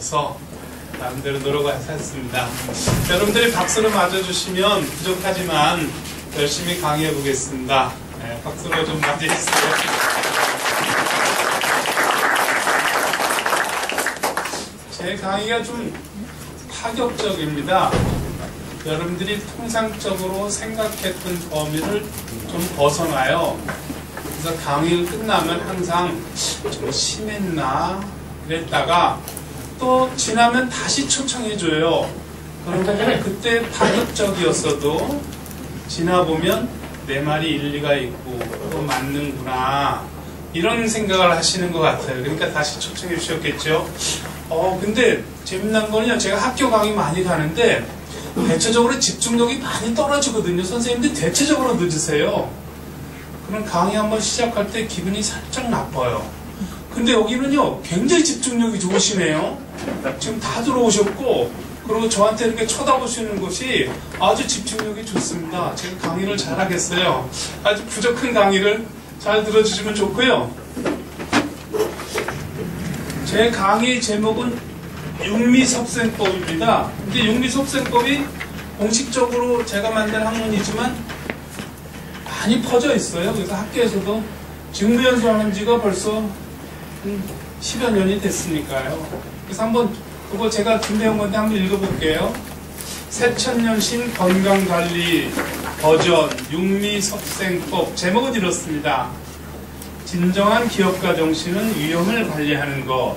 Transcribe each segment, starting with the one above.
없어 나름대로 노력해서 했습니다. 여러분들이 박수를 맞아주시면 부족하지만 열심히 강의해 보겠습니다. 네, 박수로 좀 맞이해주세요. 제 강의가 좀 파격적입니다. 여러분들이 통상적으로 생각했던 범위를 좀 벗어나요. 그래서 강의가 끝나면 항상 좀 심했나 그랬다가 또 지나면 다시 초청해줘요. 그러면 그때 파격적이었어도 지나보면 내 말이 일리가 있고 또 맞는구나 이런 생각을 하시는 것 같아요. 그러니까 다시 초청해 주셨겠죠. 근데 재미난 거는요, 제가 학교 강의 많이 가는데 대체적으로 집중력이 많이 떨어지거든요. 선생님들 대체적으로 늦으세요. 그럼 강의 한번 시작할 때 기분이 살짝 나빠요. 근데 여기는요 굉장히 집중력이 좋으시네요. 지금 다 들어오셨고 그리고 저한테 이렇게 쳐다보시는 것이 아주 집중력이 좋습니다. 제가 강의를 잘하겠어요. 아주 부족한 강의를 잘 들어주시면 좋고요. 제 강의 제목은 육미섭생법입니다. 근데 육미섭생법이 공식적으로 제가 만든 학문이지만 많이 퍼져 있어요. 그래서 학교에서도 직무연수하는 지가 벌써 10여 년이 됐으니까요. 그래서 한번 그거 제가 준비한 건데 한번 읽어볼게요. 새천년신 건강관리 버전 육미섭생법. 제목은 이렇습니다. 진정한 기업가 정신은 위험을 관리하는 것,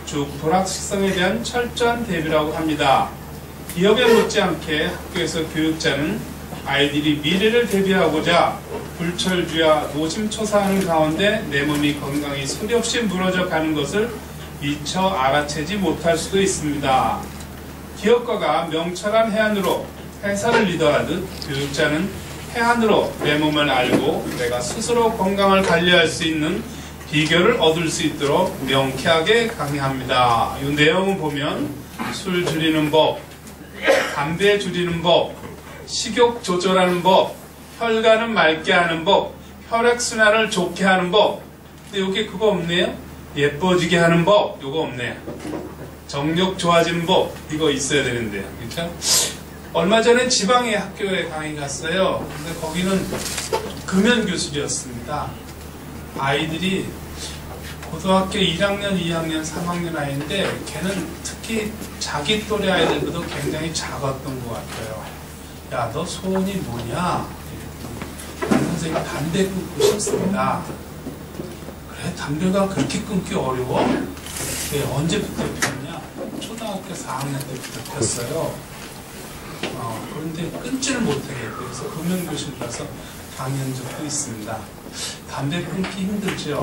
즉 불확실성에 대한 철저한 대비라고 합니다. 기업에 못지않게 학교에서 교육자는 아이들이 미래를 대비하고자 불철주야 노심초사하는 가운데 내 몸이 건강히 소리없이 무너져 가는 것을 미처 알아채지 못할 수도 있습니다. 기업가가 명철한 해안으로 회사를 리더하듯 교육자는 해안으로 내 몸을 알고 내가 스스로 건강을 관리할 수 있는 비결을 얻을 수 있도록 명쾌하게 강의합니다. 이 내용을 보면 술 줄이는 법, 담배 줄이는 법, 식욕 조절하는 법, 혈관은 맑게 하는 법, 혈액순환을 좋게 하는 법. 근데 여기 그거 없네요. 예뻐지게 하는 법, 이거 없네요. 정력 좋아지는 법, 이거 있어야 되는데요. 그렇죠? 얼마 전에 지방의 학교에 강의 갔어요. 근데 거기는 금연 교실이었습니다. 아이들이 고등학교 1학년, 2학년, 3학년 아이인데 걔는 특히 자기 또래 아이들보다 굉장히 작았던 것 같아요. 야, 너 소원이 뭐냐? 선생님 담배 끊고 싶습니다. 그래, 담배가 그렇게 끊기 어려워? 네, 언제부터 폈냐? 초등학교 4학년 때부터 폈어요. 그런데 끊지를 못하겠고 그래서 금연교실 가서 강의한 적도 있습니다. 담배 끊기 힘들죠?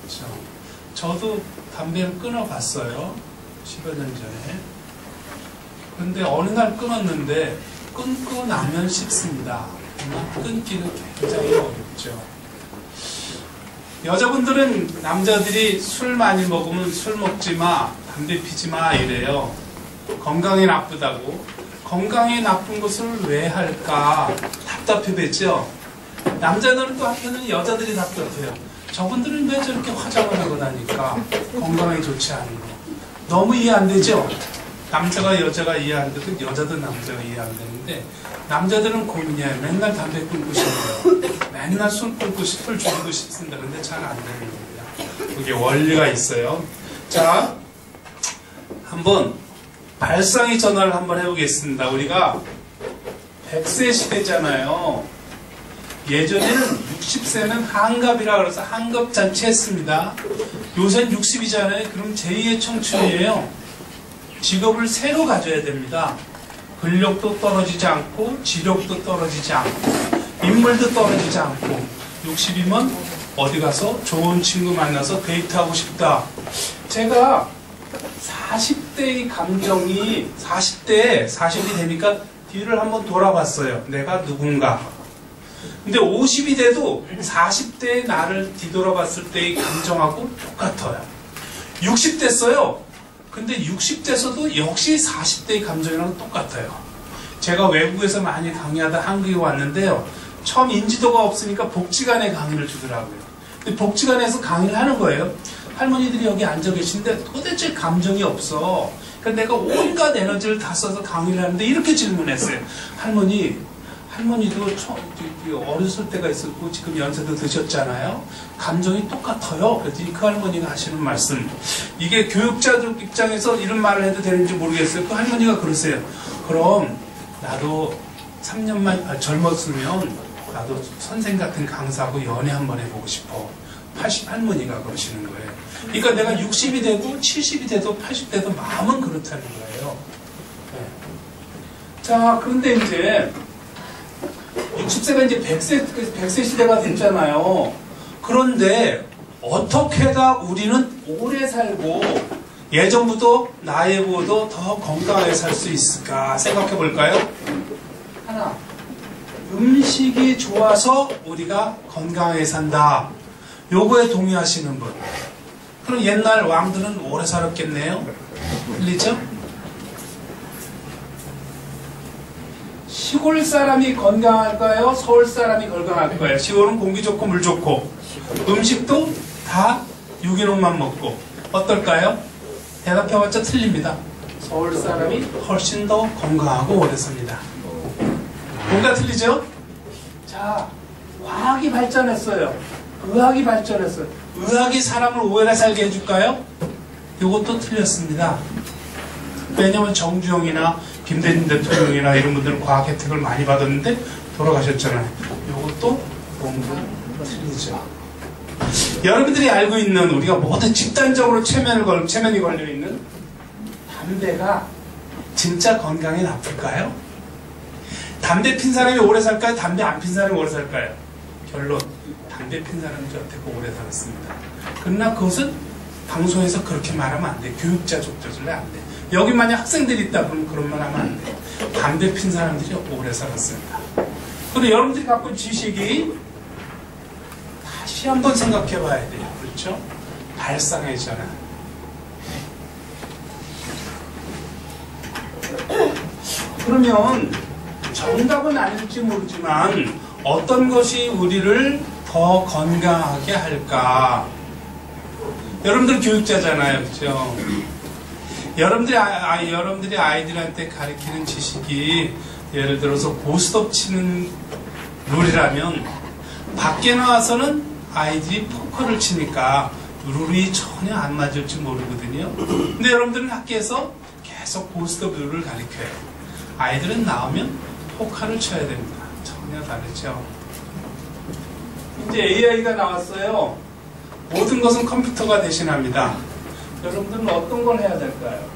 그렇죠? 저도 담배를 끊어봤어요. 10여 년 전에. 그런데 어느 날 끊었는데 끊고 나면 쉽습니다. 끊기는 굉장히 어렵죠. 여자분들은 남자들이 술 많이 먹으면 술 먹지 마, 담배 피지 마 이래요. 건강에 나쁘다고. 건강에 나쁜 것을 왜 할까 답답해 보이죠. 남자들은 또 한편은 여자들이 답답해요. 저분들은 왜 저렇게 화장을 하고 나니까 건강에 좋지 않은 거. 너무 이해 안 되죠. 남자가 여자가 이해 안 되고 여자도 남자가 이해 안 되는데 남자들은 고민이에요. 맨날 담배 끊고 싶어요. 맨날 술 끊고 술 줄이고 싶습니다. 근데 잘 안 되는 겁니다. 그게 원리가 있어요. 자, 한번 발상의 전환을 한번 해보겠습니다. 우리가 100세 시대잖아요. 예전에는 60세는 한갑이라 그래서 한갑잔치 했습니다. 요새는 60이잖아요. 그럼 제2의 청춘이에요. 직업을 새로 가져야 됩니다. 근력도 떨어지지 않고 지력도 떨어지지 않고 인물도 떨어지지 않고 60이면 어디 가서 좋은 친구 만나서 데이트하고 싶다. 제가 40대의 감정이 40이 되니까 뒤를 한번 돌아봤어요. 내가 누군가. 근데 50이 돼도 40대의 나를 뒤돌아봤을 때의 감정하고 똑같아요. 60 됐어요. 근데 60대에서도 역시 40대의 감정이랑 똑같아요. 제가 외국에서 많이 강의하다 한국에 왔는데요. 처음 인지도가 없으니까 복지관에 강의를 주더라고요. 근데 복지관에서 강의를 하는 거예요. 할머니들이 여기 앉아 계신데 도대체 감정이 없어. 그러니까 내가 온갖 에너지를 다 써서 강의를 하는데 이렇게 질문했어요. 할머니도 어렸을 때가 있었고 지금 연세도 드셨잖아요. 감정이 똑같아요. 그랬더니 그 할머니가 하시는 말씀, 이게 교육자들 입장에서 이런 말을 해도 되는지 모르겠어요. 그 할머니가 그러세요. 그럼 나도 3년만 젊었으면 나도 선생 같은 강사하고 연애 한번 해보고 싶어. 80 할머니가 그러시는 거예요. 그러니까 내가 60이 되고 70이 돼도 80 돼도 마음은 그렇다는 거예요. 네. 자, 그런데 이제 60세가 이제 100세 시대가 됐잖아요. 그런데 어떻게 다 우리는 오래 살고 예전부터 나이보다 더 건강하게 살 수 있을까 생각해 볼까요? 하나, 음식이 좋아서 우리가 건강하게 산다. 요거에 동의하시는 분. 그럼 옛날 왕들은 오래 살았겠네요. 틀리죠? 시골 사람이 건강할까요? 서울 사람이 건강할까요? 시골은 공기 좋고 물 좋고 음식도 다 유기농만 먹고 어떨까요? 대답해봤자 틀립니다. 서울 사람이 훨씬 더 건강하고 오래 삽니다. 뭔가 틀리죠? 자, 과학이 발전했어요. 의학이 발전했어요. 의학이 사람을 오래 살게 해줄까요? 이것도 틀렸습니다. 왜냐면 정주영이나 김대중 대통령이나 이런 분들은 과학 혜택을 많이 받았는데 돌아가셨잖아요. 이것도 뭔가 틀리죠. 여러분들이 알고 있는, 우리가 모두 집단적으로 체면이 걸려있는 담배가 진짜 건강에 나쁠까요? 담배 핀 사람이 오래 살까요? 담배 안 핀 사람이 오래 살까요? 결론, 담배 핀 사람이 저한테 오래 살았습니다. 그러나 그것은 방송에서 그렇게 말하면 안 돼. 교육자 족저질래 안 돼. 여기 만약 학생들이 있다 그러면 그런 말 하면 안 돼. 담배 핀 사람들이 오래 살았습니다. 그리고 여러분들이 갖고 있는 지식이 다시 한번 생각해 봐야 돼요. 그렇죠? 발상이잖아요. 그러면 정답은 아닐지 모르지만 어떤 것이 우리를 더 건강하게 할까? 여러분들 교육자잖아요. 그렇죠? 여러분들이 아이들한테 가르치는 지식이 예를 들어서 고스톱 치는 룰이라면 밖에 나와서는 아이들이 포커를 치니까 룰이 전혀 안 맞을지 모르거든요. 근데 여러분들은 학교에서 계속 고스톱 룰을 가르쳐요. 아이들은 나오면 포커를 쳐야 됩니다. 전혀 다르죠. 이제 AI가 나왔어요. 모든 것은 컴퓨터가 대신합니다. 여러분들은 어떤 걸 해야 될까요?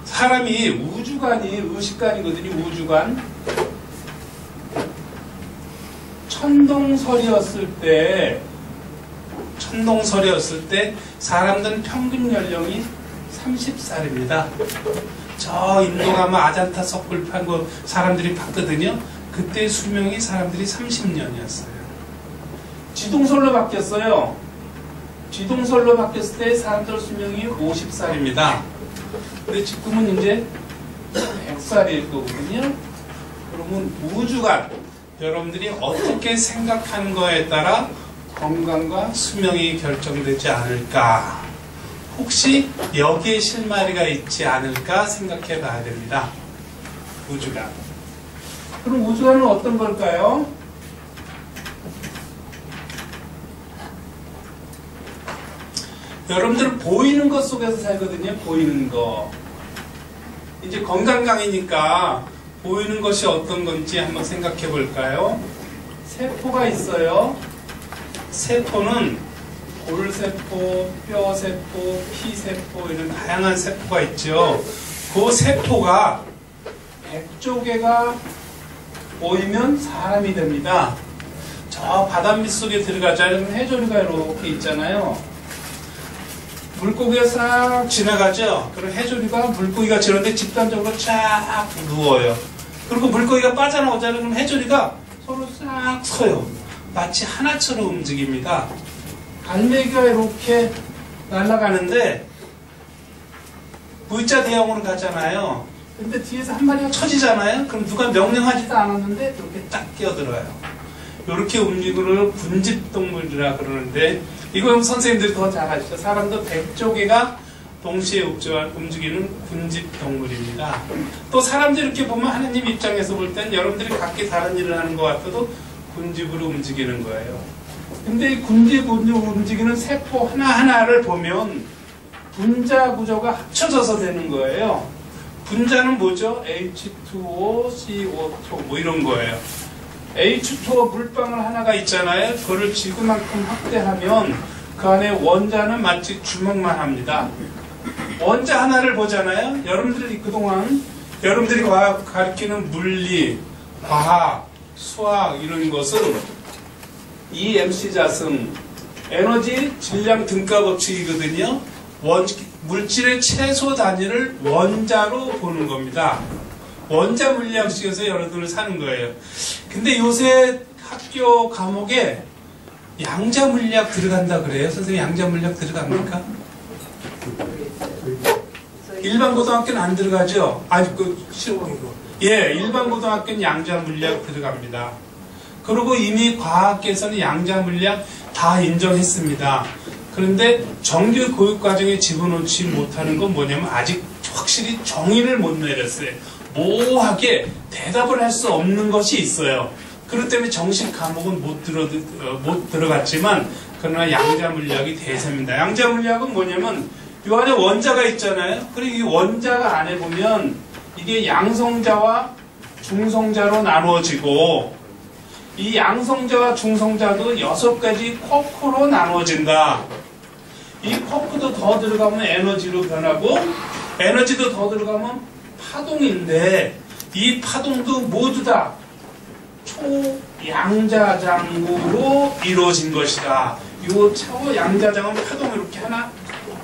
사람이 우주관이 의식관이거든요. 우주관. 천동설이었을 때 사람들은 평균 연령이 30살입니다. 저 인도 가면 아잔타 석굴 판 거 사람들이 봤거든요. 그때 수명이 사람들이 30년이었어요. 지동설로 바뀌었어요. 지동설로 바뀌었을 때 사람들 수명이 50살입니다. 근데 지금은 이제 100살일 거거든요. 그러면 우주관, 여러분들이 어떻게 생각하는 거에 따라 건강과 수명이 결정되지 않을까? 혹시 여기에 실마리가 있지 않을까 생각해 봐야 됩니다. 우주관. 그럼 우주관은 어떤 걸까요? 여러분들은 보이는 것 속에서 살거든요. 보이는 거. 이제 건강 강의니까 보이는 것이 어떤 건지 한번 생각해 볼까요? 세포가 있어요. 세포는 골세포, 뼈세포, 피세포 이런 다양한 세포가 있죠. 그 세포가 100조 개가 모이면 사람이 됩니다. 저 바닷밑 속에 들어가자면 해조류가 이렇게 있잖아요. 물고기가 싹 지나가죠. 그럼 해조류가 물고기가 지나는데 집단적으로 쫙 누워요. 그리고 물고기가 빠져나오잖아요. 그럼 해조류가 서로 싹 서요. 마치 하나처럼 움직입니다. 갈매기가 이렇게 날아가는데 V자 대형으로 가잖아요. 근데 뒤에서 한 마리가 쳐지잖아요. 그럼 누가 명령하지도 않았는데 이렇게 딱 끼어들어요. 이렇게 움직이는 군집동물이라 그러는데, 이건 선생님들이 더 잘 아시죠? 사람도 100조개가 동시에 움직이는 군집동물입니다. 또 사람들이 이렇게 보면 하나님 입장에서 볼 땐 여러분들이 각기 다른 일을 하는 것 같아도 군집으로 움직이는 거예요. 근데 이 군집으로 움직이는 세포 하나하나를 보면 분자 구조가 합쳐져서 되는 거예요. 분자는 뭐죠? H2O, CO2 뭐 이런 거예요. H2O 물방울 하나가 있잖아요. 그거를 지구만큼 확대하면 그 안에 원자는 마치 주먹만 합니다. 원자 하나를 보잖아요. 여러분들이 그동안 여러분들이 가르치는 물리, 과학, 수학 이런 것은 EMC 자승, 에너지 질량 등가 법칙이거든요. 물질의 최소 단위를 원자로 보는 겁니다. 원자 물리학식에서 여러분들 사는 거예요. 근데 요새 학교 과목에 양자 물리학 들어간다 그래요. 선생님 양자 물리학 들어갑니까? 일반 고등학교는 안 들어가죠? 예, 일반 고등학교는 양자 물리학 들어갑니다. 그리고 이미 과학계에서는 양자 물리학 다 인정했습니다. 그런데 정규 교육과정에 집어넣지 못하는 건 뭐냐면 아직 확실히 정의를 못 내렸어요. 모호하게 대답을 할 수 없는 것이 있어요. 그렇기 때문에 정식 과목은 못 들어갔지만 그러나 양자 물리학이 대세입니다. 양자 물리학은 뭐냐면 이 안에 원자가 있잖아요. 그리고 이 원자가 안에 보면 이게 양성자와 중성자로 나누어지고 이 양성자와 중성자도 6가지 쿼크로 나누어진다. 이 쿼크도 더 들어가면 에너지로 변하고 에너지도 더 들어가면 파동인데 이 파동도 모두 다 초양자장으로 이루어진 것이다. 이 초양자장은 파동이 이렇게 하나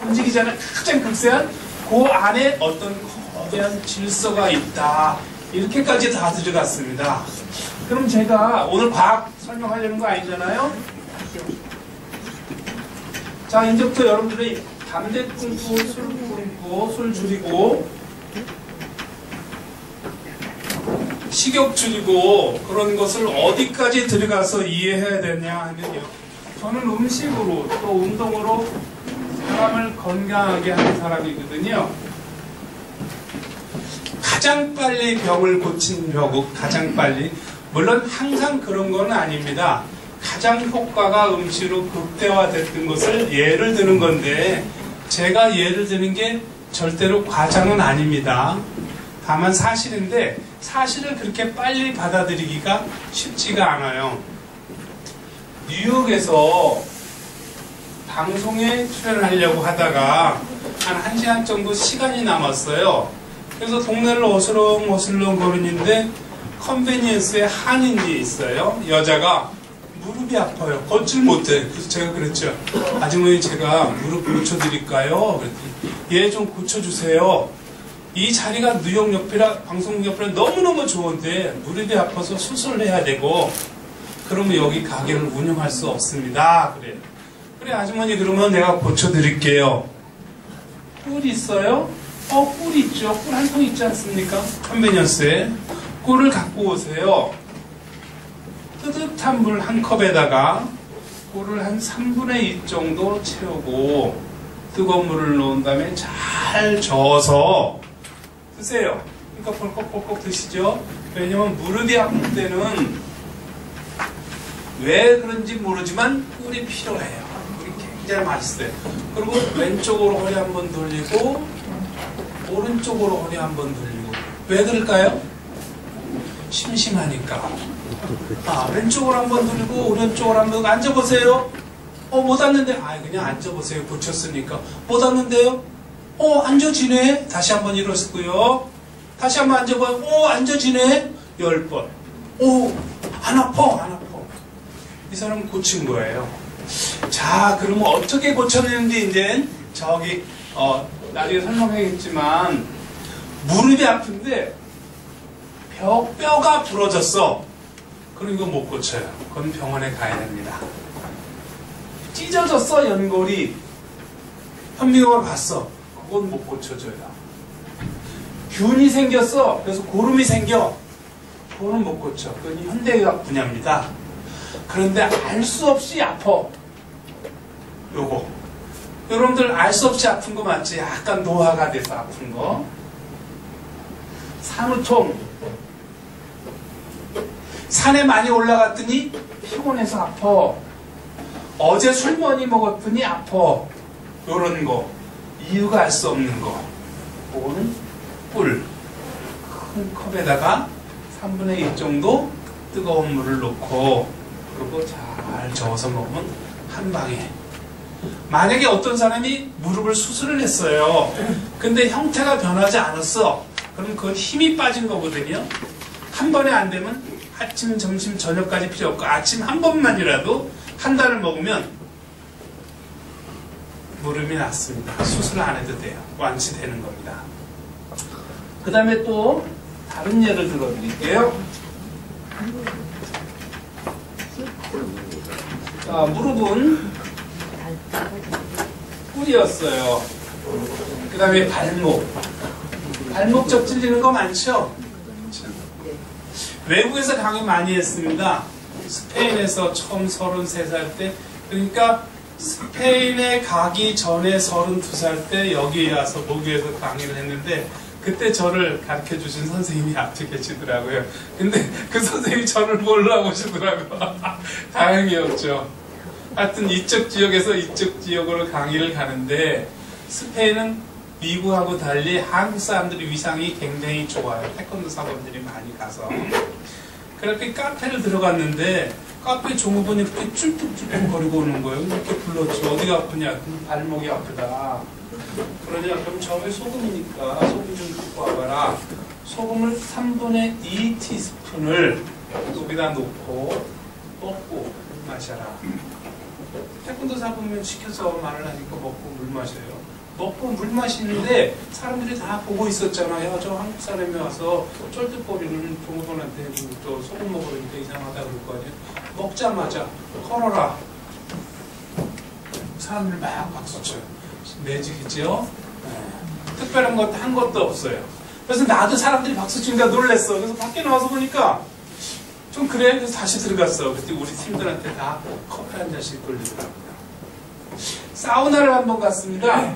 움직이잖아요. 가장 극세한 그 안에 어떤 거대한 질서가 있다. 이렇게까지 다 들어갔습니다. 그럼 제가 오늘 과학 설명하려는 거 아니잖아요? 자, 이제부터 여러분들이 담배 끊고 술 끊고 술 줄이고 식욕 줄이고 그런 것을 어디까지 들어가서 이해해야 되냐 하면요. 저는 음식으로 또 운동으로 사람을 건강하게 하는 사람이거든요. 가장 빨리 병을 고친 벽, 가장 빨리. 물론 항상 그런 건 아닙니다. 가장 효과가 음식으로 극대화됐던 것을 예를 드는 건데 제가 예를 드는 게 절대로 과장은 아닙니다. 다만 사실인데 사실을 그렇게 빨리 받아들이기가 쉽지가 않아요. 뉴욕에서 방송에 출연하려고 하다가 한 1시간 정도 시간이 남았어요. 그래서 동네를 어슬렁어슬렁 거리는데 컨베니언스에 한인이 있어요. 여자가 무릎이 아파요. 걷질 못해. 그래서 제가 그랬죠. 아주머니 제가 무릎 고쳐드릴까요? 그랬더니 예, 좀 고쳐주세요. 이 자리가 뉴욕 옆이라 방송 옆이라 너무너무 좋은데 무릎이 아파서 수술을 해야 되고 그러면 여기 가게를 운영할 수 없습니다. 그래. 그래 아주머니 그러면 내가 고쳐드릴게요. 꿀 있어요? 꿀 있죠. 꿀 한 통 있지 않습니까? 컨베니언스에. 꿀을 갖고 오세요. 뜨뜻한 물 한 컵에다가 꿀을 한 3분의 2 정도 채우고 뜨거운 물을 넣은 다음에 잘 저어서 드세요. 그러니까 펄컥펄컥 드시죠. 왜냐면 무릎이 아플 때는 왜 그런지 모르지만 꿀이 필요해요. 꿀이 굉장히 맛있어요. 그리고 왼쪽으로 허리 한번 돌리고 오른쪽으로 허리 한번 돌리고. 왜 그럴까요? 심심하니까. 왼쪽으로 한번 돌리고 오른쪽으로 한번 앉아보세요. 못 앉는데. 그냥 앉아보세요. 고쳤으니까. 못 앉는데요? 앉아지네. 다시 한번 일어서고요. 다시 한번 앉아봐요. 앉아지네. 10번. 안 아파. 이 사람은 고친 거예요. 자, 그러면 어떻게 고쳤는지 이제 저기 나중에 설명하겠지만 무릎이 아픈데 뼈가 부러졌어. 그럼 이거 못 고쳐요. 그건 병원에 가야 됩니다. 찢어졌어 연골이. 현미경을 봤어. 그건 못 고쳐줘요. 균이 생겼어. 그래서 고름이 생겨. 그거는 못 고쳐. 그건 현대의학 분야입니다. 그런데 알 수 없이 아파. 요거. 여러분들 알 수 없이 아픈 거 맞지? 약간 노화가 돼서 아픈 거. 산후통. 산에 많이 올라갔더니 피곤해서 아파. 어제 술 많이 먹었더니 아파. 요런 거. 이유가 알 수 없는 거. 그거는 꿀. 큰 컵에다가 3분의 1 정도 뜨거운 물을 넣고 그리고 잘 저어서 먹으면 한 방에. 만약에 어떤 사람이 무릎을 수술을 했어요. 근데 형태가 변하지 않았어. 그럼 그건 힘이 빠진 거거든요. 한 번에 안 되면 아침, 점심, 저녁까지 필요 없고 아침 한 번만이라도 한 달을 먹으면 무릎이 낫습니다. 수술 안 해도 돼요. 완치되는 겁니다. 그 다음에 또 다른 예를 들어드릴게요. 자, 무릎은 꿀이었어요. 그 다음에 발목. 발목 접질리는 거 많죠? 외국에서 강의 많이 했습니다. 스페인에서 처음 33살 때, 그러니까 스페인에 가기 전에 32살 때 여기 와서 모교에서 강의를 했는데 그때 저를 가르쳐주신 선생님이 앞에 계시더라고요. 근데 그 선생님이 저를 몰라보시더라고요. 다행히 없죠. 하여튼 이쪽 지역에서 이쪽 지역으로 강의를 가는데 스페인은 미국하고 달리 한국 사람들의 위상이 굉장히 좋아요. 태권도 사범들이 많이 가서. 그렇게 카페를 들어갔는데 카페 종업원이 이렇게 쭈뼛쭈뼛 거리고 오는 거예요. 이렇게 불렀지. 어디가 아프냐? 발목이 아프다. 그러냐? 그럼 저기 소금이니까 소금 좀 갖고 와봐라. 소금을 3분의 2 티스푼을 여기다 놓고 먹고 마셔라. 태권도 사범면 시켜서 말을 하니까 먹고 물 마셔요. 먹고 물 마시는데 사람들이 다 보고 있었잖아요. 저 한국 사람이 와서 쫄깃거리는 종업원한테 저 소금 먹으니까 이상하다 그럴 거 아니에요. 먹자마자 걸어라. 사람들이 막 박수쳐요. 매직이죠? 네. 특별한 것 한 것도 없어요. 그래서 나도 사람들이 박수치니까 놀랬어. 그래서 밖에 나와서 보니까 좀 그래. 그래서 다시 들어갔어. 그때 우리 팀들한테 다 커피 한 잔씩 돌리더라고요. 사우나를 한번 갔습니다.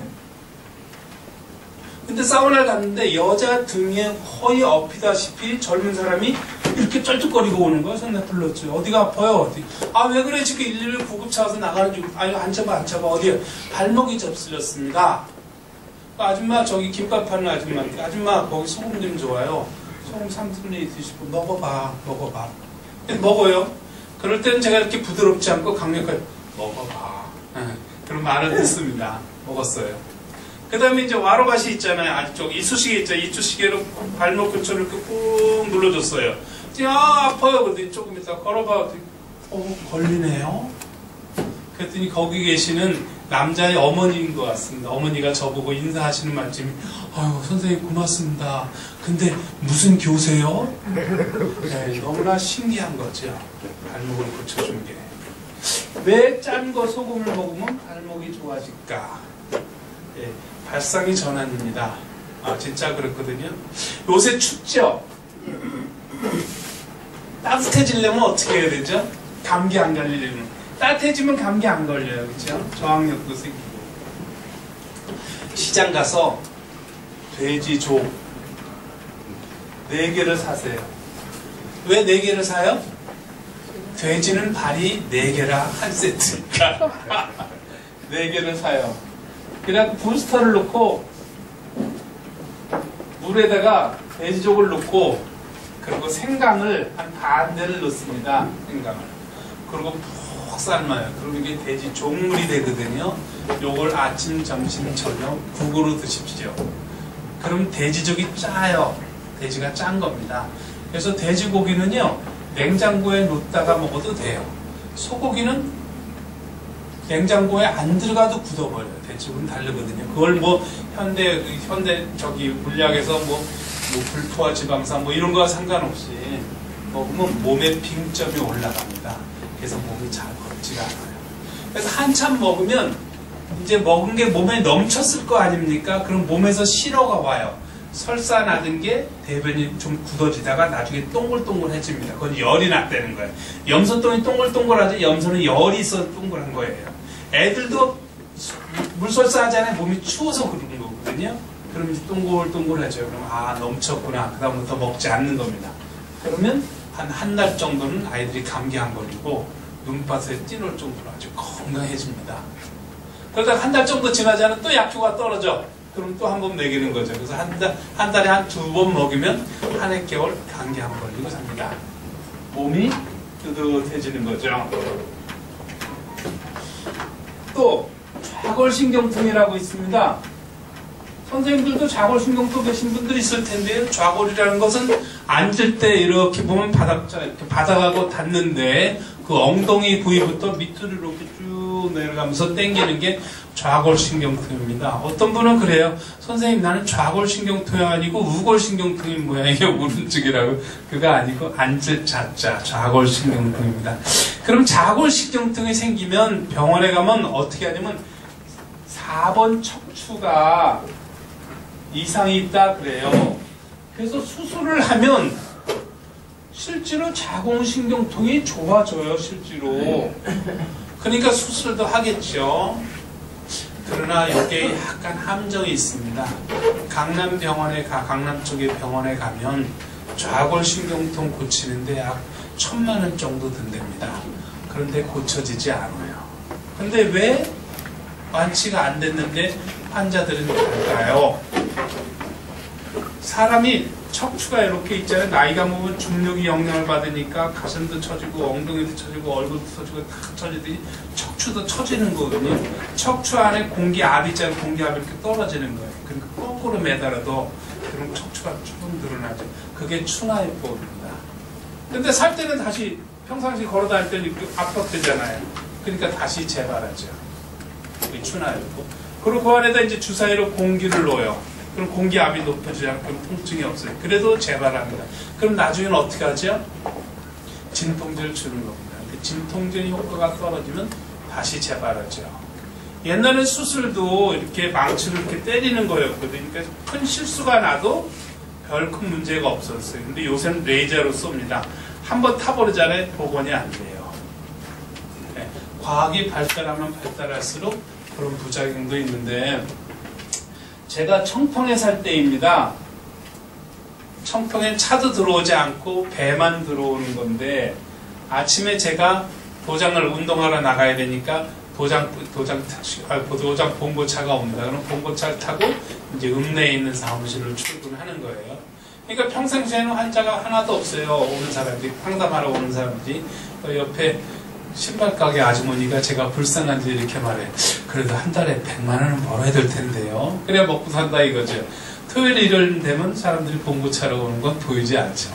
근데 사우나를 갔는데 여자 등에 허리 엎이다시피 젊은 사람이 이렇게 쩔뚝거리고 오는 거야. 그래서 내가 불렀죠. 어디가 아파요? 어디? 아, 왜 그래? 지금 111 구급차 와서 나가는 중. 아유, 앉아봐, 앉아봐. 어디야? 발목이 접질렸습니다. 아줌마, 저기 김밥 파는 아줌마한테. 아줌마, 거기 소금 좀 좋아요. 소금 3분의 2 드시고 먹어봐, 먹어봐. 먹어요. 그럴 때는 제가 이렇게 부드럽지 않고 강력하게 먹어봐. 그런 말을 듣습니다. 먹었어요. 그 다음에 이제 와로가시 있잖아요. 아직 이쑤시개 있죠. 이쑤시개로 발목 근처를 이렇게 꾹 눌러줬어요. 이제 아파요. 근데 조금 이따 걸어봐. 걸리네요. 그랬더니 거기 계시는 남자의 어머니인 것 같습니다. 어머니가 저보고 인사하시는 말씀이 아유 선생님 고맙습니다. 근데 무슨 교세요? 네, 너무나 신기한 거죠. 발목을 고쳐준 게. 왜 짠 거 소금을 먹으면 발목이 좋아질까? 예, 발상의 전환입니다. 아, 진짜 그렇거든요. 요새 춥죠? 따뜻해지려면 어떻게 해야 되죠? 감기 안 걸리려면. 따뜻해지면 감기 안 걸려요. 그렇죠? 저항력도 생기고. 시장 가서 돼지족 4개를 사세요. 왜 4개를 사요? 돼지는 발이 4개라 한 세트니까 4개를 사요. 그래갖고 부스터를 넣고 물에다가 돼지족을 넣고 그리고 생강을 한 반대를 넣습니다. 생강을. 그리고 푹 삶아요. 그럼 이게 돼지 종물이 되거든요. 요걸 아침, 점심, 저녁 국으로 드십시오. 그럼 돼지족이 짜요. 돼지가 짠 겁니다. 그래서 돼지고기는요 냉장고에 놓다가 먹어도 돼요. 소고기는 냉장고에 안 들어가도 굳어버려요. 돼지고기는 다르거든요. 그걸 뭐 현대 저기 물리학에서 뭐 불포화 지방산 뭐 이런 거와 상관없이 먹으면 몸에 빙점이 올라갑니다. 그래서 몸이 잘 걷지가 않아요. 그래서 한참 먹으면 이제 먹은 게 몸에 넘쳤을 거 아닙니까? 그럼 몸에서 실어가 와요. 설사 나던 게 대변이 좀 굳어지다가 나중에 동글동글해집니다. 그건 열이 났다는 거예요. 염소똥이 동글동글하지 염소는 열이 있어서 동글한 거예요. 애들도 물설사 하잖아요. 몸이 추워서 그런 거거든요. 그럼 이제 동글동글해져요. 그럼 아 넘쳤구나. 그다음부터 먹지 않는 겁니다. 그러면 한 달 정도는 아이들이 감기 안 걸리고 눈밭에 띄놀 정도로 아주 건강해집니다. 그러다가 한 달 정도 지나지 않으면 또 약효가 떨어져. 그럼 또 한 번 먹이는 거죠. 그래서 한 달에 한 2번 먹이면 한 해 겨울 감기 안 걸리고 삽니다. 몸이 뜨뜻해지는 거죠. 또 좌골신경통이라고 있습니다. 선생님들도 좌골신경통 계신 분들이 있을 텐데요. 좌골이라는 것은 앉을 때 이렇게 보면 바닥하고 닿는데 그 엉덩이 부위부터 밑으로 이렇게 쭉 내려가면서 당기는 게 좌골신경통입니다. 어떤 분은 그래요. 선생님 나는 좌골신경통이 아니고 우골신경통이 뭐야 이게 오른쪽이라고. 그거 아니고 앉을 자자 좌골신경통입니다. 그럼 좌골신경통이 생기면 병원에 가면 어떻게 하냐면 4번 척추가 이상이 있다 그래요. 그래서 수술을 하면 실제로 자궁신경통이 좋아져요. 실제로. 그러니까 수술도 하겠죠. 그러나 여기에 약간 함정이 있습니다. 강남 쪽의 병원에 가면 좌골신경통 고치는데 약 1,000만 원 정도 든답니다. 그런데 고쳐지지 않아요. 근데 왜 완치가 안 됐는데 환자들은 갈까요? 사람이 척추가 이렇게 있잖아요. 나이가 먹으면 중력이 영향을 받으니까 가슴도 처지고 엉덩이도 처지고 얼굴도 처지고 다 처지더니 척추도 처지는 거거든요. 척추 안에 공기압이 있잖아요. 공기압이 이렇게 떨어지는 거예요. 그러니까 거꾸로 매달아도 그럼 척추가 조금 늘어나죠. 그게 추나요법입니다. 근데 살 때는 다시 평상시 걸어 다닐 때는 이렇게 압박되잖아요. 그러니까 다시 재발하죠. 그게 추나요법. 그리고 그 안에다 이제 주사위로 공기를 넣어요. 그럼 공기압이 높아지지 않고 통증이 없어요. 그래도 재발합니다. 그럼 나중에는 어떻게 하죠? 진통제를 주는 겁니다. 진통제 효과가 떨어지면 다시 재발하죠. 옛날에 수술도 이렇게 망치로 이렇게 때리는 거였거든요. 그러니까 큰 실수가 나도 별 큰 문제가 없었어요. 근데 요새는 레이저로 쏩니다. 한번 타버리잖아요. 복원이 안 돼요. 네. 과학이 발달하면 발달할수록 그런 부작용도 있는데 제가 청평에 살 때입니다. 청평에 차도 들어오지 않고 배만 들어오는 건데 아침에 제가 도장을 운동하러 나가야 되니까 도장 봉고차가 옵니다. 그럼 봉고차를 타고 이제 읍내에 있는 사무실을 출근하는 거예요. 그러니까 평상시에는 환자가 하나도 없어요. 오는 사람들이 상담하러 오는 사람들이 옆에 신발 가게 아주머니가 제가 불쌍한지 이렇게 말해. 그래도 한 달에 100만 원은 벌어야 될 텐데요. 그래야 먹고 산다 이거죠. 토요일 일요일 되면 사람들이 봉고차로 오는 건 보이지 않죠.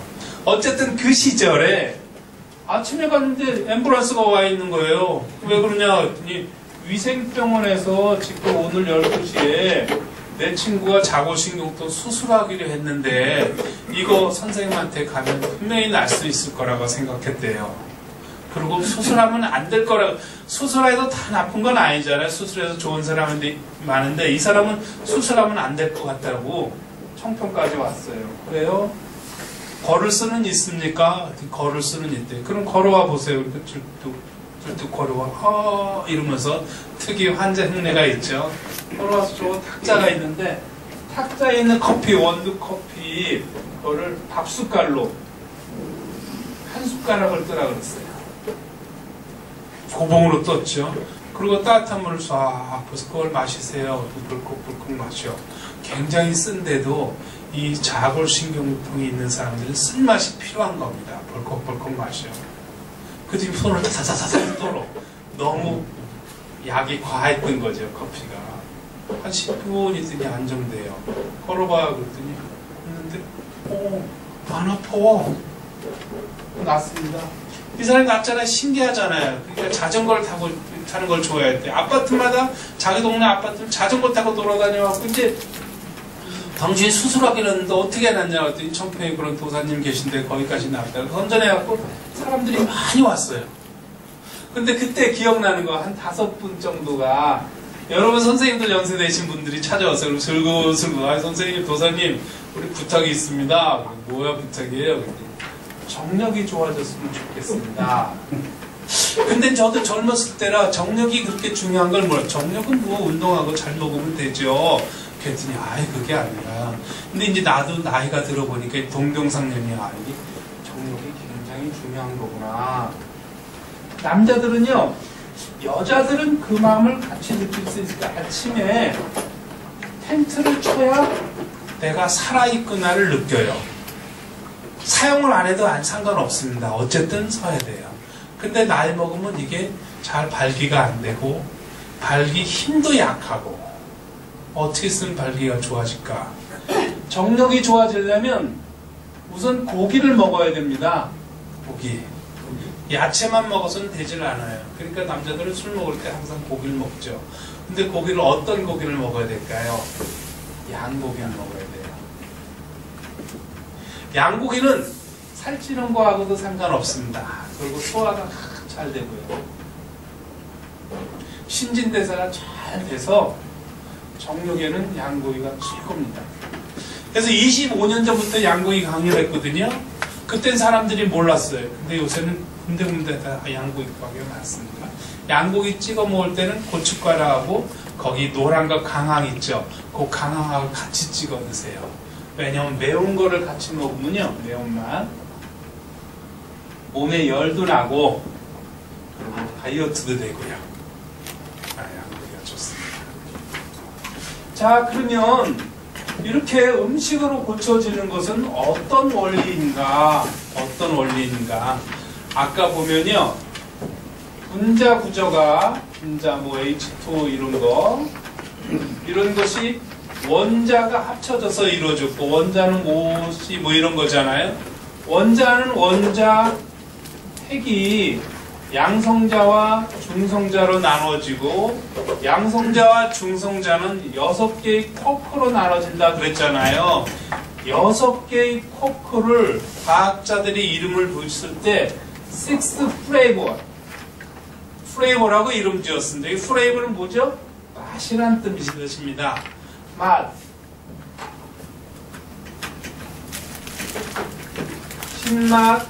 어쨌든 그 시절에 아침에 갔는데 앰뷸런스가 와 있는 거예요. 왜 그러냐 했더니 위생병원에서 지금 오늘 12시에 내 친구가 자골신경통 수술하기로 했는데 이거 선생님한테 가면 분명히 날 수 있을 거라고 생각했대요. 그리고 수술하면 안 될 거라고. 수술해도 다 나쁜 건 아니잖아요. 수술해서 좋은 사람이 많은데 이 사람은 수술하면 안 될 것 같다고 청평까지 왔어요. 그래요? 걸을 수는 있습니까? 걸을 수는 있대요. 그럼 걸어와 보세요. 이렇게 쭉 걸어와. 이러면서 특이 환자 흉내가 있죠. 걸어와서 저 탁자가 있는데 탁자에 있는 커피, 원두 커피 그거를 밥숟갈로 한 숟가락을 뜨라 그랬어요. 고봉으로 떴죠. 그리고 따뜻한 물을 쏴 부어서 그걸 마시세요. 불컥불컥 마셔. 굉장히 쓴데도 이 자골신경통이 있는 사람들은 쓴맛이 필요한 겁니다. 벌컥벌컥 마셔. 그 뒤에 손을 타타타타 떨어. 너무 약이 과했던 거죠. 커피가. 한 10분 있더니 안정돼요. 걸어봐 그랬더니 했는데 안 아파. 낫습니다. 이 사람이 낫잖아요. 신기하잖아요. 그러니까 자전거를 타는 걸 좋아했대. 아파트마다 자기 동네 아파트를 자전거 타고 돌아다녀갖고 이제 당신이 수술하기로 했는데 어떻게 낫냐 했더니 청평에 그런 도사님 계신데 거기까지 나왔다고 선전해갖고 사람들이 많이 왔어요. 근데 그때 기억나는 거 한 5분 정도가 여러분 선생님들 연세되신 분들이 찾아왔어요. 그럼 슬그슬그 아 선생님 도사님 우리 부탁이 있습니다. 뭐야 부탁이에요? 정력이 좋아졌으면 좋겠습니다. 근데 저도 젊었을 때라 정력이 그렇게 중요한 걸 몰라. 정력은 뭐 운동하고 잘 먹으면 되죠. 그랬더니 아이 그게 아니라 근데 이제 나도 나이가 들어보니까 동병상련이 아니 정력이 굉장히 중요한 거구나. 남자들은요 여자들은 그 마음을 같이 느낄 수 있을까. 아침에 텐트를 쳐야 내가 살아있구나를 느껴요. 사용을 안 해도 상관없습니다. 어쨌든 서야 돼요. 근데 나이 먹으면 이게 잘 발기가 안 되고 발기 힘도 약하고 어떻게 쓰면 발기가 좋아질까? 정력이 좋아지려면 우선 고기를 먹어야 됩니다. 고기. 야채만 먹어서는 되질 않아요. 그러니까 남자들은 술 먹을 때 항상 고기를 먹죠. 근데 고기를 어떤 고기를 먹어야 될까요? 양고기를 먹어야 돼요. 양고기는 살찌는 거하고도 상관없습니다. 그리고 소화가 잘 되고요. 신진대사가 잘 돼서 정력에는 양고기가 최고입니다. 그래서 25년 전부터 양고기 강의를 했거든요. 그땐 사람들이 몰랐어요. 근데 요새는 군데군데 다 양고기 가게가 많습니다. 양고기 찍어 먹을 때는 고춧가루하고 거기 노란 거 강황 있죠. 그 강황하고 같이 찍어 드세요. 왜냐면 매운 거를 같이 먹으면요. 매운맛. 몸에 열도 나고 그리고 다이어트도 되고요. 양고기가 좋습니다. 자 그러면 이렇게 음식으로 고쳐지는 것은 어떤 원리인가? 어떤 원리인가? 아까 보면요. 분자 구조가 분자 뭐 H2 이런 것이 원자가 합쳐져서 이루어졌고 원자는 OC 뭐 이런 거잖아요. 원자는 원자 핵이 양성자와 중성자로 나눠지고 양성자와 중성자는 6개의 쿼크로 나눠진다 그랬잖아요. 6개의 쿼크를 과학자들이 이름을 붙였을 때 6 플레이버라고 이름 지었습니다. 이 플레이버는 뭐죠? 맛이란 뜻입니다. 맛, 신맛,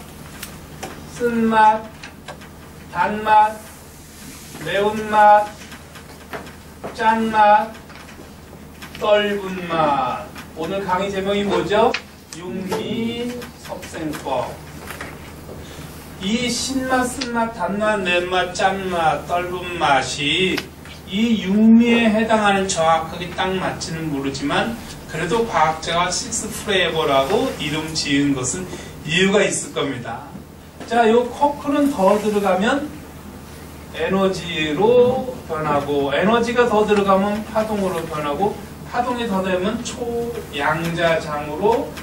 쓴맛, 단맛, 매운맛, 짠맛, 떫은 맛. 오늘 강의 제목이 뭐죠? 육미섭생법. 이 신맛, 쓴맛, 단맛, 매운맛, 짠맛, 떫은 맛이 이 육미에 해당하는 정확하게 딱 맞지는 모르지만 그래도 과학자가 6 플레이버라고 이름 지은 것은 이유가 있을 겁니다. 자, 요 쿼크는 더 들어가면 에너지로 변하고 에너지가 더 들어가면 파동으로 변하고 파동이 더 되면 초양자장으로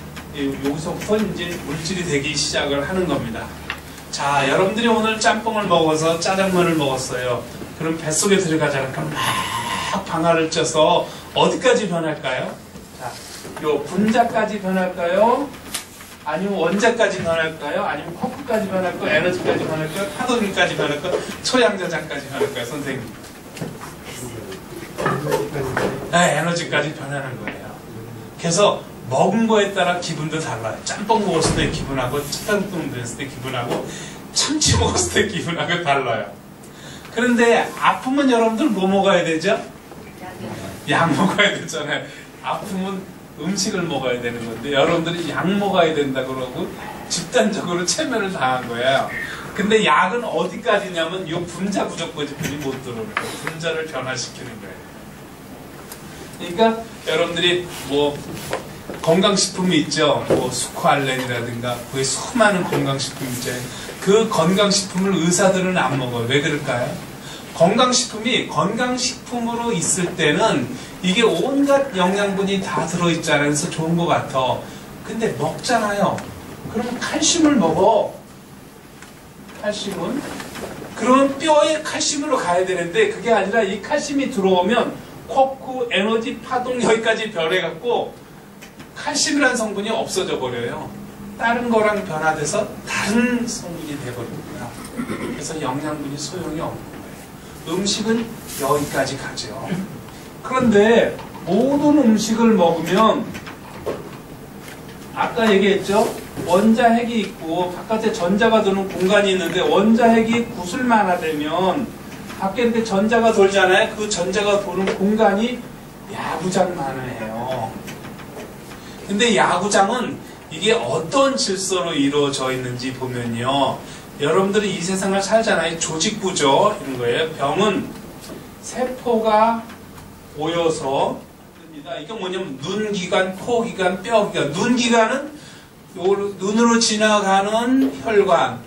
여기서부터 이제 물질이 되기 시작을 하는 겁니다. 자, 여러분들이 오늘 짬뽕을 먹어서 짜장면을 먹었어요. 그럼 뱃속에 들어가잖아요. 그럼 막 방아를 쪄서 어디까지 변할까요? 자, 요 분자까지 변할까요? 아니면 원자까지 변할까요? 아니면 쿼크까지 변할까요? 에너지까지 변할까요? 파동기까지 변할까요? 초양자장까지 변할까요? 선생님. 네, 에너지까지 변하는 거예요. 그래서 먹은 거에 따라 기분도 달라요. 짬뽕 먹었을 때 기분하고 짜장면 먹었을 때 기분하고 참치 먹었을 때 기분하고 달라요. 그런데 아프면 여러분들 뭐 먹어야 되죠? 약 먹어야 되잖아요. 아프면 음식을 먹어야 되는 건데 여러분들이 약 먹어야 된다 그러고 집단적으로 체면을 당한 거예요. 근데 약은 어디까지냐면 이 분자 부족까지 못 들어오는 거예요. 분자를 변화시키는 거예요. 그러니까 여러분들이 뭐 건강식품이 있죠. 뭐 수코알렌이라든가 그게 수많은 건강식품이 있죠. 그 건강식품을 의사들은 안 먹어요. 왜 그럴까요? 건강식품이 건강식품으로 있을 때는 이게 온갖 영양분이 다 들어있잖아요. 그래서 좋은 것 같아. 근데 먹잖아요. 그럼 칼슘을 먹어. 칼슘은? 그러면 뼈에 칼슘으로 가야 되는데 그게 아니라 이 칼슘이 들어오면 쿼크, 에너지, 파동 여기까지 변해갖고 칼슘이라는 성분이 없어져 버려요. 다른 거랑 변화돼서 다른 성분이 돼버립니다. 그래서 영양분이 소용이 없는 거예요. 음식은 여기까지 가죠. 그런데 모든 음식을 먹으면 아까 얘기했죠? 원자핵이 있고 바깥에 전자가 도는 공간이 있는데 원자핵이 구슬만하되면 밖에 이렇게 전자가 돌잖아요. 그 전자가 도는 공간이 야구장만을 해요. 근데 야구장은 이게 어떤 질서로 이루어져 있는지 보면요. 여러분들이 이 세상을 살잖아요. 조직구조 이런 거예요. 병은 세포가 모여서 만듭니다. 이게 뭐냐면 눈기관, 코기관, 뼈기관. 눈기관은 눈으로 지나가는 혈관,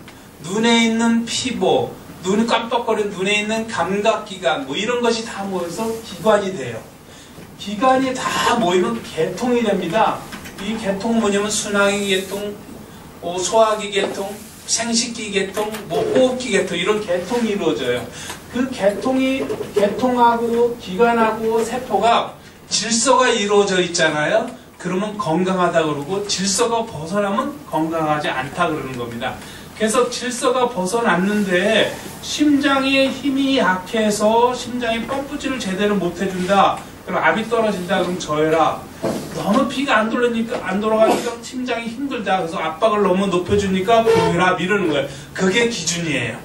눈에 있는 피부, 눈이 깜빡거리는 눈에 있는 감각기관, 뭐 이런 것이 다 모여서 기관이 돼요. 기관이 다 모이면 계통이 됩니다. 이 계통은 뭐냐면 순항기 계통, 소화기 계통, 생식기 계통, 호흡기 계통 이런 계통이 이루어져요. 그 계통하고 기관하고 세포가 질서가 이루어져 있잖아요. 그러면 건강하다 그러고 질서가 벗어나면 건강하지 않다 그러는 겁니다. 그래서 질서가 벗어났는데 심장의 힘이 약해서 심장이 펌프질을 제대로 못 해준다. 그럼 압이 떨어진다. 그럼 저해라. 너무 피가 안 돌아가니까 심장이 힘들다. 그래서 압박을 너무 높여주니까 보해라. 이러는 거예요. 그게 기준이에요.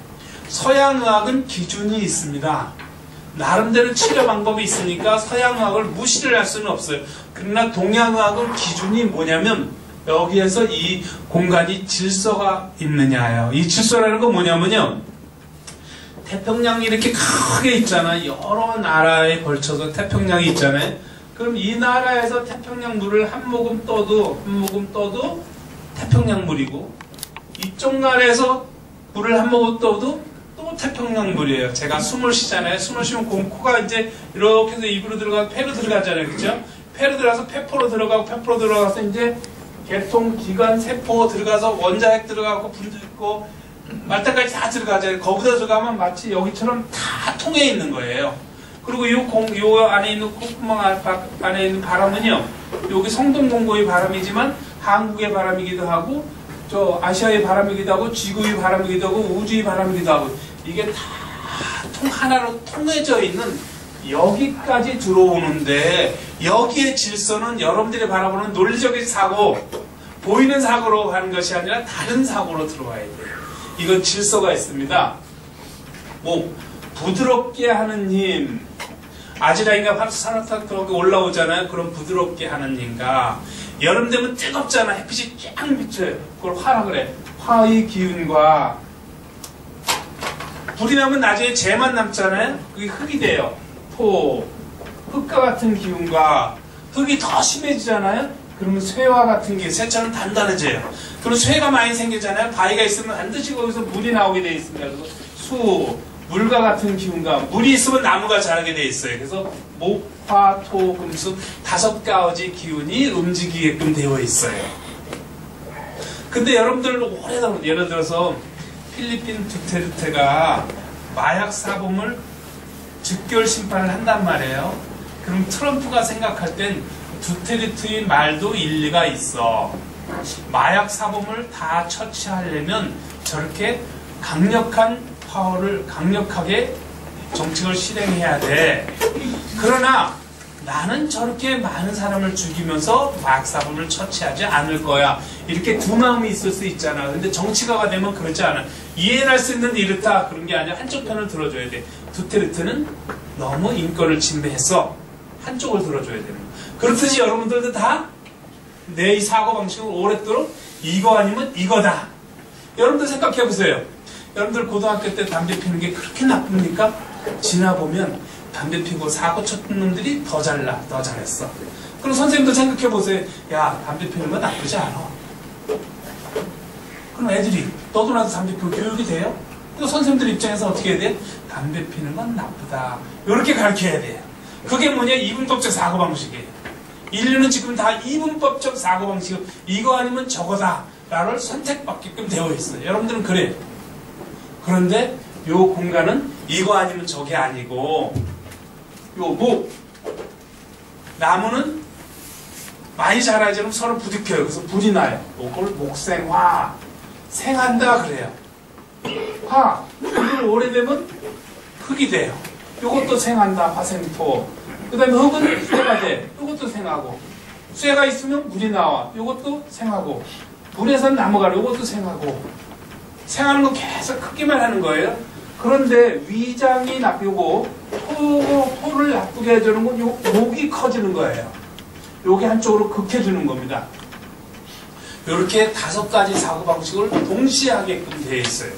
서양의학은 기준이 있습니다. 나름대로 치료 방법이 있으니까 서양의학을 무시를 할 수는 없어요. 그러나 동양의학은 기준이 뭐냐면 여기에서 이 공간이 질서가 있느냐예요. 이 질서라는 건 뭐냐면요. 태평양이 이렇게 크게 있잖아요. 여러 나라에 걸쳐서 태평양이 있잖아요. 그럼 이 나라에서 태평양 물을 한 모금 떠도 태평양 물이고 이쪽 나라에서 물을 한 모금 떠도 또 태평양 물이에요. 제가 숨을 쉬잖아요. 숨을 쉬면 코가 이제 이렇게 해서 입으로 들어가서 폐로 들어가잖아요. 그렇죠? 폐로 들어가서 폐포로 들어가고 폐포로 들어가서 이제 계통, 기관, 세포 들어가서 원자핵 들어가고 분자 있고 말단까지 다 들어가잖아요. 거기다 들어가면 마치 여기처럼 다 통해 있는 거예요. 그리고 요 안에 있는 콧구멍 안에 있는 바람은요. 여기 성동공고의 바람이지만 한국의 바람이기도 하고 저 아시아의 바람이기도 하고 지구의 바람이기도 하고 우주의 바람이기도 하고 이게 다 하나로 통해져 있는 여기까지 들어오는데 여기의 질서는 여러분들이 바라보는 논리적인 사고 보이는 사고로 가는 것이 아니라 다른 사고로 들어와야 돼요. 이건 질서가 있습니다. 뭐 부드럽게 하는 힘 아지랑이가 산화탄 올라오잖아요. 그럼 부드럽게 하는 힘과 여름 되면 뜨겁잖아. 햇빛이 쫙 비쳐요. 그걸 화라 그래. 화의 기운과 불이 나면 나중에 재만 남잖아요. 그게 흙이 돼요. 흙과 같은 기운과 흙이 더 심해지잖아요. 그러면 쇠와 같은 게 쇠처럼 단단해져요. 그럼 쇠가 많이 생기잖아요. 바위가 있으면 반드시 거기서 물이 나오게 돼 있습니다. 그래서 물과 같은 기운과 물이 있으면 나무가 자라게 돼 있어요. 그래서 목, 화, 토, 금수 5가지 기운이 움직이게끔 되어 있어요. 근데 여러분들 오래전 예를 들어서 필리핀 두테르테가 마약 사범을 즉결 심판을 한단 말이에요. 그럼 트럼프가 생각할 땐 두테르테의 말도 일리가 있어. 마약 사범을 다 처치하려면 저렇게 강력한 파워를 강력하게 정책을 실행해야 돼. 그러나 나는 저렇게 많은 사람을 죽이면서 마약 사범을 처치하지 않을 거야. 이렇게 두 마음이 있을 수 있잖아. 근데 정치가가 되면 그렇지 않아. 이해할 수 있는데 이렇다. 그런 게 아니라 한쪽 편을 들어줘야 돼. 두테르테는 너무 인권을 침해했어. 한쪽을 들어줘야 되는 거야. 그렇듯이 여러분들도 다 내 사고방식을 오랫도록 이거 아니면 이거다. 여러분들 생각해보세요. 여러분들 고등학교 때 담배 피는 게 그렇게 나쁩니까? 지나보면 담배 피고 사고 쳤던 놈들이 더 잘나, 더 잘했어. 그럼 선생님도 생각해보세요. 야, 담배 피는 거 나쁘지 않아. 그럼 애들이 너도 나도 담배 피고 교육이 돼요? 또 선생님들 입장에서 어떻게 해야 돼? 담배 피는 건 나쁘다. 이렇게 가르쳐야 돼요. 그게 뭐냐? 이분법적 사고방식이에요. 인류는 지금 다 이분법적 사고방식은 이거 아니면 저거다 라를 선택받게끔 되어 있어요. 여러분들은 그래요. 그런데 요 공간은 이거 아니면 저게 아니고 요 나무는 많이 자라지 않으면 서로 부딪혀요. 그래서 불이 나요. 요걸 목생화 생한다 그래요. 이걸 오래되면 흙이 돼요. 요것도 생한다. 화생토. 그 다음에 흙은 쇠가 돼. 요것도 생하고. 쇠가 있으면 물이 나와. 요것도 생하고. 물에선 나무가 요것도 생하고. 생하는 거 계속 크기만 하는 거예요. 그런데 위장이 요거 토를 나쁘게 해주는 건 목이 커지는 거예요. 요게 한쪽으로 극해주는 겁니다. 이렇게 5가지 사고방식을 동시에 하게끔 되어 있어요.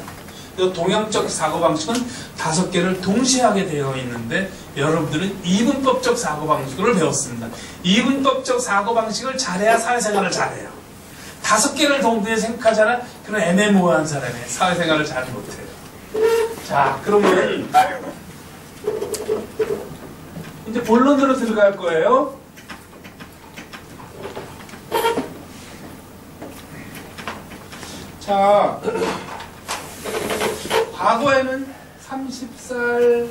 동양적 사고방식은 5개를 동시에 하게 되어 있는데 여러분들은 이분법적 사고방식을 배웠습니다. 이분법적 사고방식을 잘해야 사회생활을 잘해요. 5개를 동시에 생각하잖아. 그런 애매모호한 사람이 사회생활을 잘 못해요. 자, 그러면 이제 본론으로 들어갈 거예요. 자, 과거에는 30살,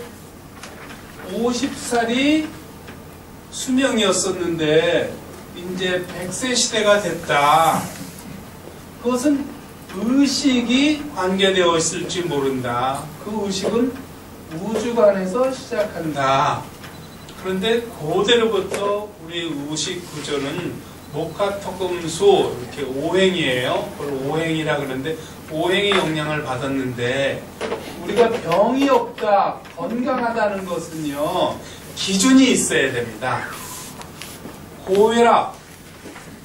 50살이 수명이었었는데 이제 100세 시대가 됐다. 그것은 의식이 관계되어 있을지 모른다. 그 의식은 우주관에서 시작한다. 그런데 고대로부터 우리 의식 구조는 목화토금수 이렇게 오행이에요. 그걸 오행이라 그러는데 오행의 영향을 받았는데 우리가 병이 없다, 건강하다는 것은요 기준이 있어야 됩니다.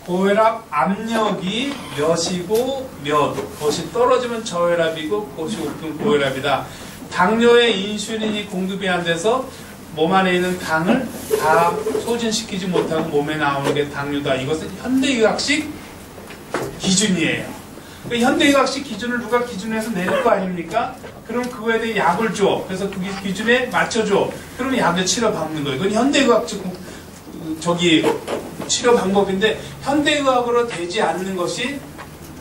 고혈압 압력이 몇이고 몇, 그것이 떨어지면 저혈압이고 그것이 높으면 고혈압이다. 당뇨에 인슐린이 공급이 안 돼서 몸 안에 있는 당을 다 소진시키지 못하고 몸에 나오는 게 당뇨다. 이것은 현대의학식 기준이에요. 그 현대의학식 기준을 누가 기준해서 내릴 거 아닙니까? 그럼 그거에 대해 약을 줘. 그래서 그 기준에 맞춰줘. 그러면 약을 치료받는 거예요. 그건 현대의학적 치료 방법인데 현대의학으로 되지 않는 것이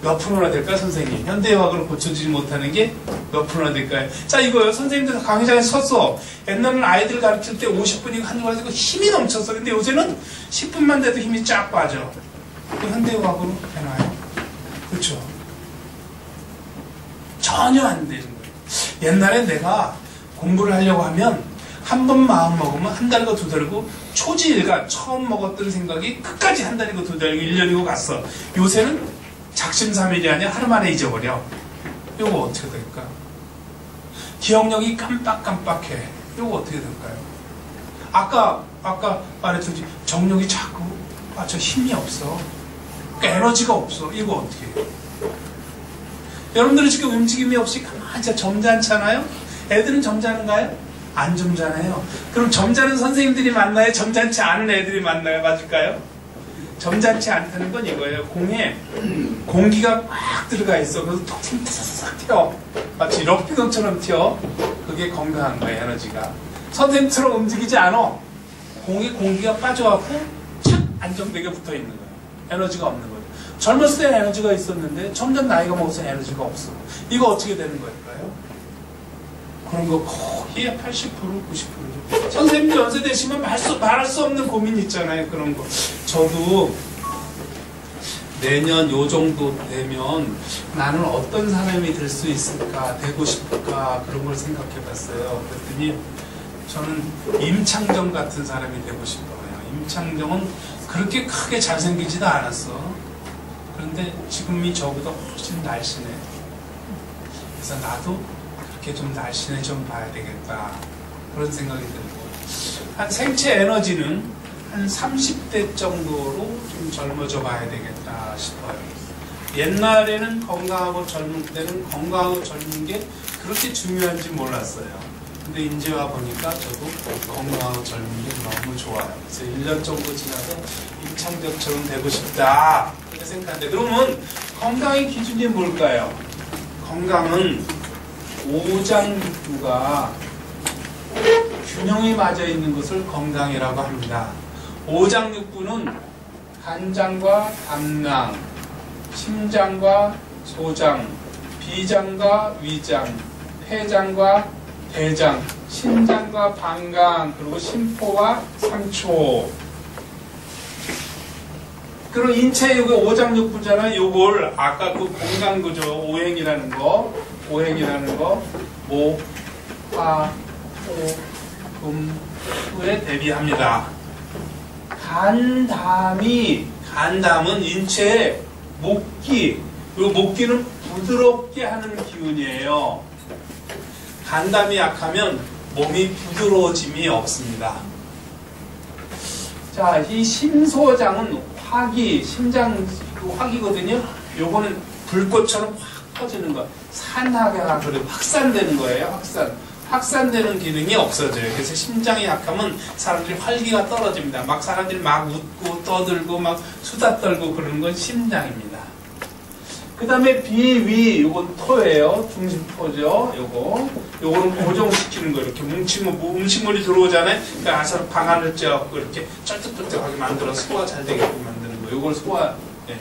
몇 프로나 될까요, 선생님? 현대의학으로 고쳐지지 못하는 게 몇 프로나 될까요? 자, 이거요. 선생님들 강의장에 섰어. 옛날에는 아이들 가르칠 때 50분이고 한두 가지고 힘이 넘쳤어. 근데 요새는 10분만 돼도 힘이 쫙 빠져. 그 현대의학으로 되나요? 그렇죠? 전혀 안 되는 거예요. 옛날에 내가 공부를 하려고 하면 한 번 마음 먹으면 한 달이고 두 달이고 초지일관 처음 먹었던 생각이 끝까지 한 달이고 두 달이고 1년이고 갔어. 요새는 작심삼일이 아니라 하루 만에 잊어버려. 이거 어떻게 될까? 기억력이 깜빡깜빡해. 이거 어떻게 될까요? 아까 말했듯이 정력이 자꾸 저 힘이 없어. 그러니까 에너지가 없어. 이거 어떻게 해요? 여러분들은 지금 움직임이 없이 가만히 점잖잖아요? 애들은 점잖은가요? 안 점잖아요. 그럼 점잖은 선생님들이 만나요? 점잖지 않은 애들이 만나요? 맞을까요? 점잖지 않다는 건 이거예요. 공에 공기가 꽉 들어가 있어. 그래서 톡 탁 튀어. 마치 럭비공처럼 튀어. 그게 건강한 거예요, 에너지가. 선생님처럼 움직이지 않아. 공에 공기가 빠져갖고 착 안정되게 붙어 있는 거예요. 에너지가 없는 거예요. 젊었을 때 에너지가 있었는데 점점 나이가 먹어서 에너지가 없어. 이거 어떻게 되는 걸까요? 그런 거 거의 80%, 90%. 선생님들 연세 되시면 말할 수 없는 고민 있잖아요. 그런 거. 저도 내년 요 정도 되면 나는 어떤 사람이 될 수 있을까, 되고 싶을까, 그런 걸 생각해 봤어요. 그랬더니 저는 임창정 같은 사람이 되고 싶어요. 임창정은 그렇게 크게 잘생기지도 않았어. 그런데 지금이 저보다 훨씬 날씬해. 그래서 나도 그렇게 좀 날씬해 좀 봐야 되겠다. 그런 생각이 들고. 한 생체 에너지는 한 30대 정도로 좀 젊어져 봐야 되겠다 싶어요. 옛날에는 건강하고 젊을 때는 건강하고 젊은 게 그렇게 중요한지 몰랐어요. 근데 이제 와 보니까 저도 건강하고 젊은 게 너무 좋아요. 그래서 1년 정도 지나서 임창정처럼 되고 싶다. 그렇게 생각하는데, 그러면 건강의 기준이 뭘까요? 건강은 오장육부가 균형이 맞아 있는 것을 건강이라고 합니다. 오장육부는 간장과 담낭, 심장과 소장, 비장과 위장, 폐장과 대장, 신장과 방광, 그리고 심포와 상초. 그리고 인체 요거 오장육부잖아요. 요걸 아까 그 공간구조 오행이라는 거, 목, 화, 호, 후에 대비합니다. 간담은 인체의 목기, 이 목기는 부드럽게 하는 기운이에요. 간담이 약하면 몸이 부드러워짐이 없습니다. 자, 이 심소장은 화기, 심장 화기거든요. 요거는 불꽃처럼 확 퍼지는 거. 산화가 그래 확산되는 거예요. 확산되는 기능이 없어져요. 그래서 심장이 약하면 사람들이 활기가 떨어집니다. 막 사람들이 막 웃고 떠들고 막 수다 떨고 그러는 건 심장입니다. 그 다음에 비위, 요건 토예요. 중심토죠. 요거는 고정시키는 거. 이렇게 뭉치면 음식물이 들어오잖아요. 그러니까 아서 방안을 쪄갖고 이렇게 쩔뚝쩔뚝하게 만들어 소화 잘 되게끔 만드는 거. 요걸 소화. 예.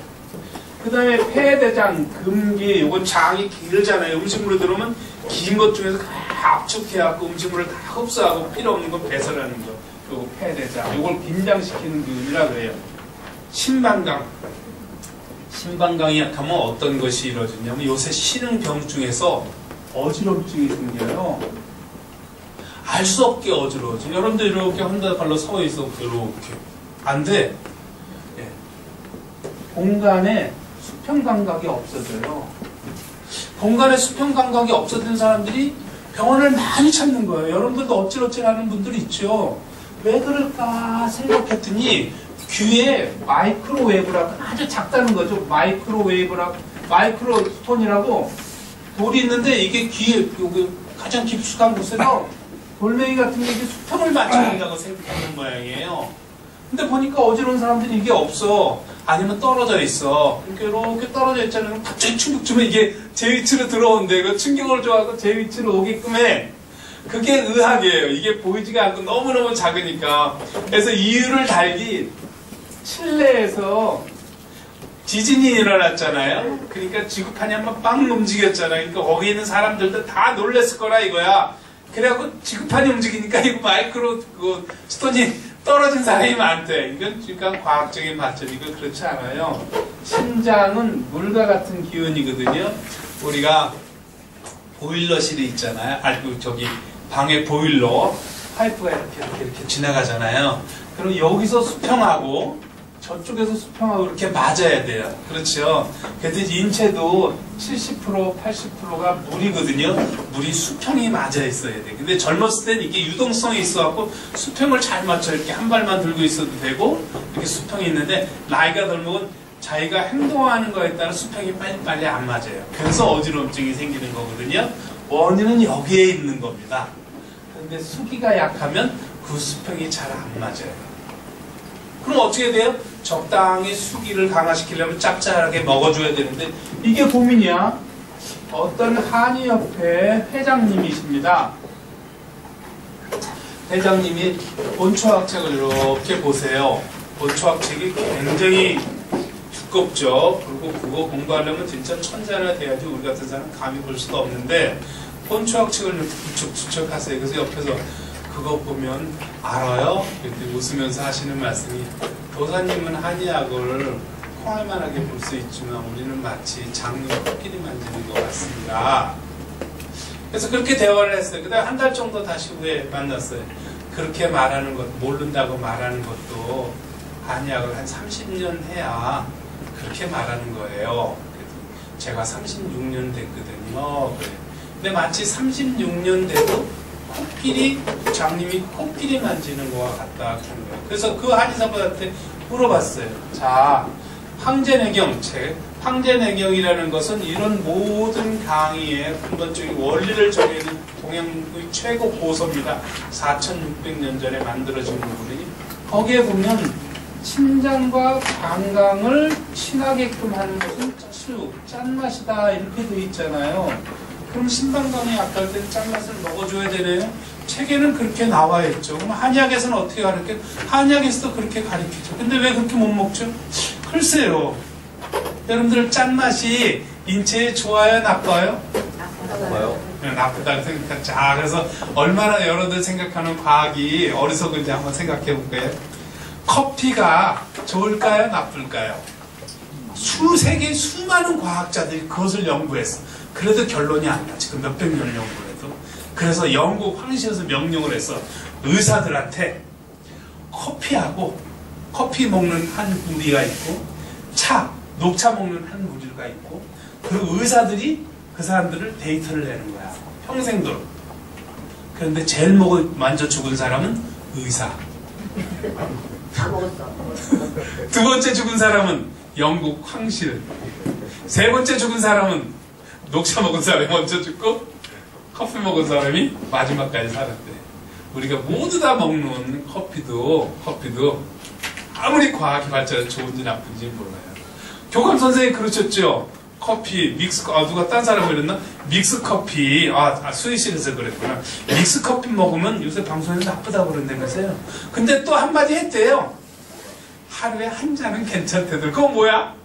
그 다음에 폐대장, 금기, 요건 장이 길잖아요. 음식물이 들어오면 긴 것 중에서 압축해갖고 음식물을 다 흡수하고 필요 없는 거 배설하는 거. 요거 폐대장. 요걸 긴장시키는 기운이라 그래요. 심방광이 약하면 어떤 것이 이루어지냐면 요새 신흥병 중에서 어지럼증이 생겨요. 알 수 없게 어지러워져. 여러분들 이렇게 혼자 발로 서 있어 이렇게 안 돼. 예. 공간에 수평 감각이 없어져요. 공간에 수평 감각이 없어진 사람들이 병원을 많이 찾는 거예요. 여러분들도 어찌어찌 하는 분들이 있죠. 왜 그럴까 생각했더니 귀에 마이크로웨이브라고 아주 작다는 거죠. 마이크로스톤이라고 돌이 있는데 이게 귀에 여기 가장 깊숙한 곳에서 돌멩이 같은 게 수평을 맞춰준다고 생각하는 모양이에요. 근데 보니까 어지러운 사람들이 이게 없어. 아니면 떨어져 있어. 이렇게 떨어져 있잖아요. 갑자기 충격 주면 이게 제 위치로 들어오는데 그 충격을 줘갖고 제 위치로 오게끔 해. 그게 의학이에요. 이게 보이지가 않고 너무너무 작으니까. 그래서 이유를 달기 칠레에서 지진이 일어났잖아요. 그러니까 지구판이 한번 빵 움직였잖아요. 그러니까 거기 있는 사람들도 다 놀랬을 거라 이거야. 그래갖고 지구판이 움직이니까 이거 마이크로 스톤이 떨어진 사람이 많대. 이건 그러니까 과학적인 관점이고 그렇지 않아요. 심장은 물과 같은 기운이거든요. 우리가 보일러실이 있잖아요. 저기 방에 보일러 파이프가 이렇게 지나가잖아요. 그럼 여기서 수평하고 저쪽에서 수평하고 이렇게 맞아야 돼요. 그렇죠? 그래서 인체도 70%, 80%가 물이거든요. 물이 수평이 맞아 있어야 돼. 근데 젊었을 때는 이게 유동성이 있어갖고 수평을 잘 맞춰 이렇게 한 발만 들고 있어도 되고 이렇게 수평이 있는데 나이가 들면 자기가 행동하는 거에 따라 수평이 빨리빨리 안 맞아요. 그래서 어지럼증이 생기는 거거든요. 원인은 여기에 있는 겁니다. 근데 수기가 약하면 그 수평이 잘 안 맞아요. 그럼 어떻게 돼요? 적당히 수기를 강화시키려면 짭짤하게 먹어줘야 되는데 이게 고민이야. 어떤 한의협회 회장님이십니다. 회장님이 본초학책을 이렇게 보세요. 본초학책이 굉장히 두껍죠. 그리고 그거 공부하려면 진짜 천재나 돼야지 우리 같은 사람 감히 볼 수도 없는데 본초학책을 이렇게 부쩍부쩍 하세요. 그래서 옆에서 그거 보면 알아요? 그때 웃으면서 하시는 말씀이 도사님은 한의학을 콩알만하게 볼 수 있지만 우리는 마치 장로 코끼리 만지는 것 같습니다. 그래서 그렇게 대화를 했어요. 그 다음에 한 달 정도 다시 후에 만났어요. 그렇게 말하는 것, 모른다고 말하는 것도 한의학을 한 30년 해야 그렇게 말하는 거예요. 제가 36년 됐거든요. 근데 마치 36년 돼도 장님이 코끼리 만지는 거와 같다. 그래서 그 한의사분한테 물어봤어요. 자, 황제내경이라는 것은 이런 모든 강의의 근본적인 원리를 정해는 동양의 최고 고서입니다. 4600년 전에 만들어진 부분이 거기에 보면 심장과 방광을 친하게끔 하는 것은 짠맛이다 이렇게 돼 있잖아요. 그럼 심방광이 약할 때는 짠맛을 먹어줘야 되네요. 책에는 그렇게 나와 있죠. 그럼 한의학에서는 어떻게 가르쳐요? 한의학에서도 그렇게 가르치죠. 근데 왜 그렇게 못 먹죠? 글쎄요. 여러분들 짠맛이 인체에 좋아요? 나빠요? 나빠요. 네, 나쁘다고 생각하죠. 자, 그래서 얼마나 여러분들 생각하는 과학이 어리석은지 한번 생각해 볼까요? 커피가 좋을까요? 나쁠까요? 세계 수많은 과학자들이 그것을 연구했어. 그래도 결론이 안 나지. 그 몇백 년 연구를 해도. 그래서 영국 황실에서 명령을 해서 의사들한테 커피하고 커피 먹는 한 무리가 있고 녹차 먹는 한 무리가 있고 그리고 의사들이 그 사람들을 데이터를 내는 거야. 평생도록. 그런데 제일 먼저 죽은 사람은 의사. 다 먹었어. 두 번째 죽은 사람은 영국 황실. 세 번째 죽은 사람은 녹차 먹은 사람이 먼저 죽고 커피 먹은 사람이 마지막까지 살았대. 우리가 모두 다 먹는 커피도 아무리 과학이 발전해서 좋은지 나쁜지 몰라요. 교감 선생님이 그러셨죠. 커피, 누가 딴 사람이 그랬나? 믹스커피, 수의실에서 그랬구나. 믹스커피 먹으면 요새 방송에서 나쁘다고 그런다면서요. 근데 또 한마디 했대요. 하루에 한 잔은 괜찮대들. 그건 뭐야?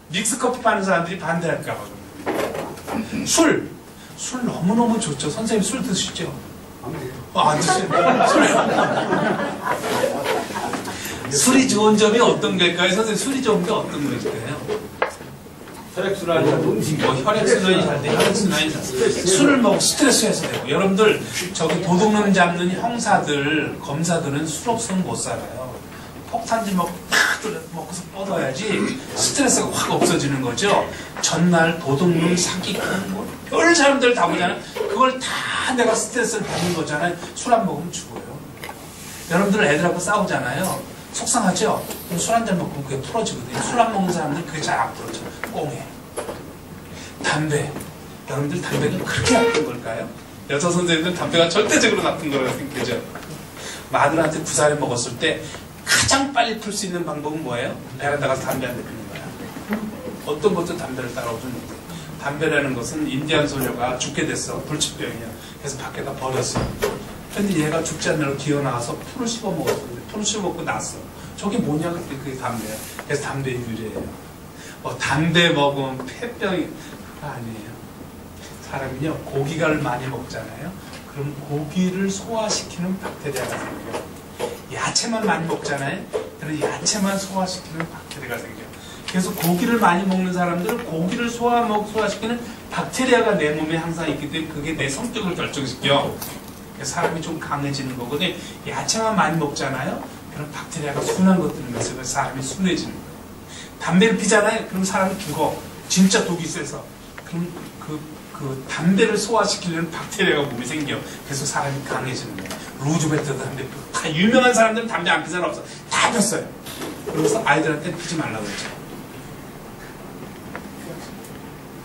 믹스커피 파는 사람들이 반대할까봐. 술 너무너무 좋죠. 선생님 술 드시죠? 안 드시네. 술이 좋은 점이 어떤 걸까요? 선생님 술이 좋은 게 어떤 걸까요? 혈액순환이 혈액순환이 잘 돼. 혈액순환이 잘 돼. 술을 먹고 스트레스 해소되고. 여러분들 저기 도둑놈 잡는 형사들, 검사들은 술 없으면 못 살아요. 폭탄지 먹고 먹고서 뻗어야지 스트레스가 확 없어지는 거죠. 전날 도둑놈 사기꾼 별 사람들 다 보잖아요. 그걸 다 내가 스트레스를 받는 거잖아요. 술 안 먹으면 죽어요. 여러분들 애들하고 싸우잖아요. 속상하죠? 그럼 술 한 잔 먹으면 그게 풀어지거든요. 술 안 먹는 사람들 그게 잘 안 풀어져. 꽁해. 담배. 여러분들 담배가 그렇게 나쁜 걸까요? 여자 선생님들 담배가 절대적으로 나쁜 거라고 생각하죠. 마누라한테 구사리 먹었을 때 가장 빨리 풀 수 있는 방법은 뭐예요? 베란다 가서 담배 한 대 피는 거야. 어떤 것도 담배를 따라오지는 못해. 담배라는 것은 인디안 소녀가 죽게 됐어. 불치병이야. 그래서 밖에다 버렸어. 근데 얘가 죽지 않으려고 기어나와서 풀을 씹어 먹었는데 풀을 씹어 먹고 났어. 저게 뭐냐 그랬더니 그게 담배야. 그래서 담배 유래예요. 담배 먹으면 폐병이 그거 아니에요. 사람이요 고기를 많이 먹잖아요. 그럼 고기를 소화시키는 박테리아가 생겨요. 야채만 많이 먹잖아요. 그럼 야채만 소화시키는 박테리아가 생겨요. 그래서 고기를 많이 먹는 사람들은 고기를 소화시키는 박테리아가 내 몸에 항상 있기 때문에 그게 내 성격을 결정시켜. 그래서 사람이 좀 강해지는 거거든요. 야채만 많이 먹잖아요. 그럼 박테리아가 순한 것들을 마시면 사람이 순해지는 거예요. 담배를 피잖아요. 그럼 사람이 죽어. 진짜 독이 세서. 그럼 그 담배를 소화시키려는 박테리아가 몸에 생겨. 그래서 사람이 강해지는 거예요. 루즈벨트도 담배 피고. 다 유명한 사람들은 담배 안 핀 사람 없어. 다 폈어요. 그래서 아이들한테 피지 말라고 그러죠.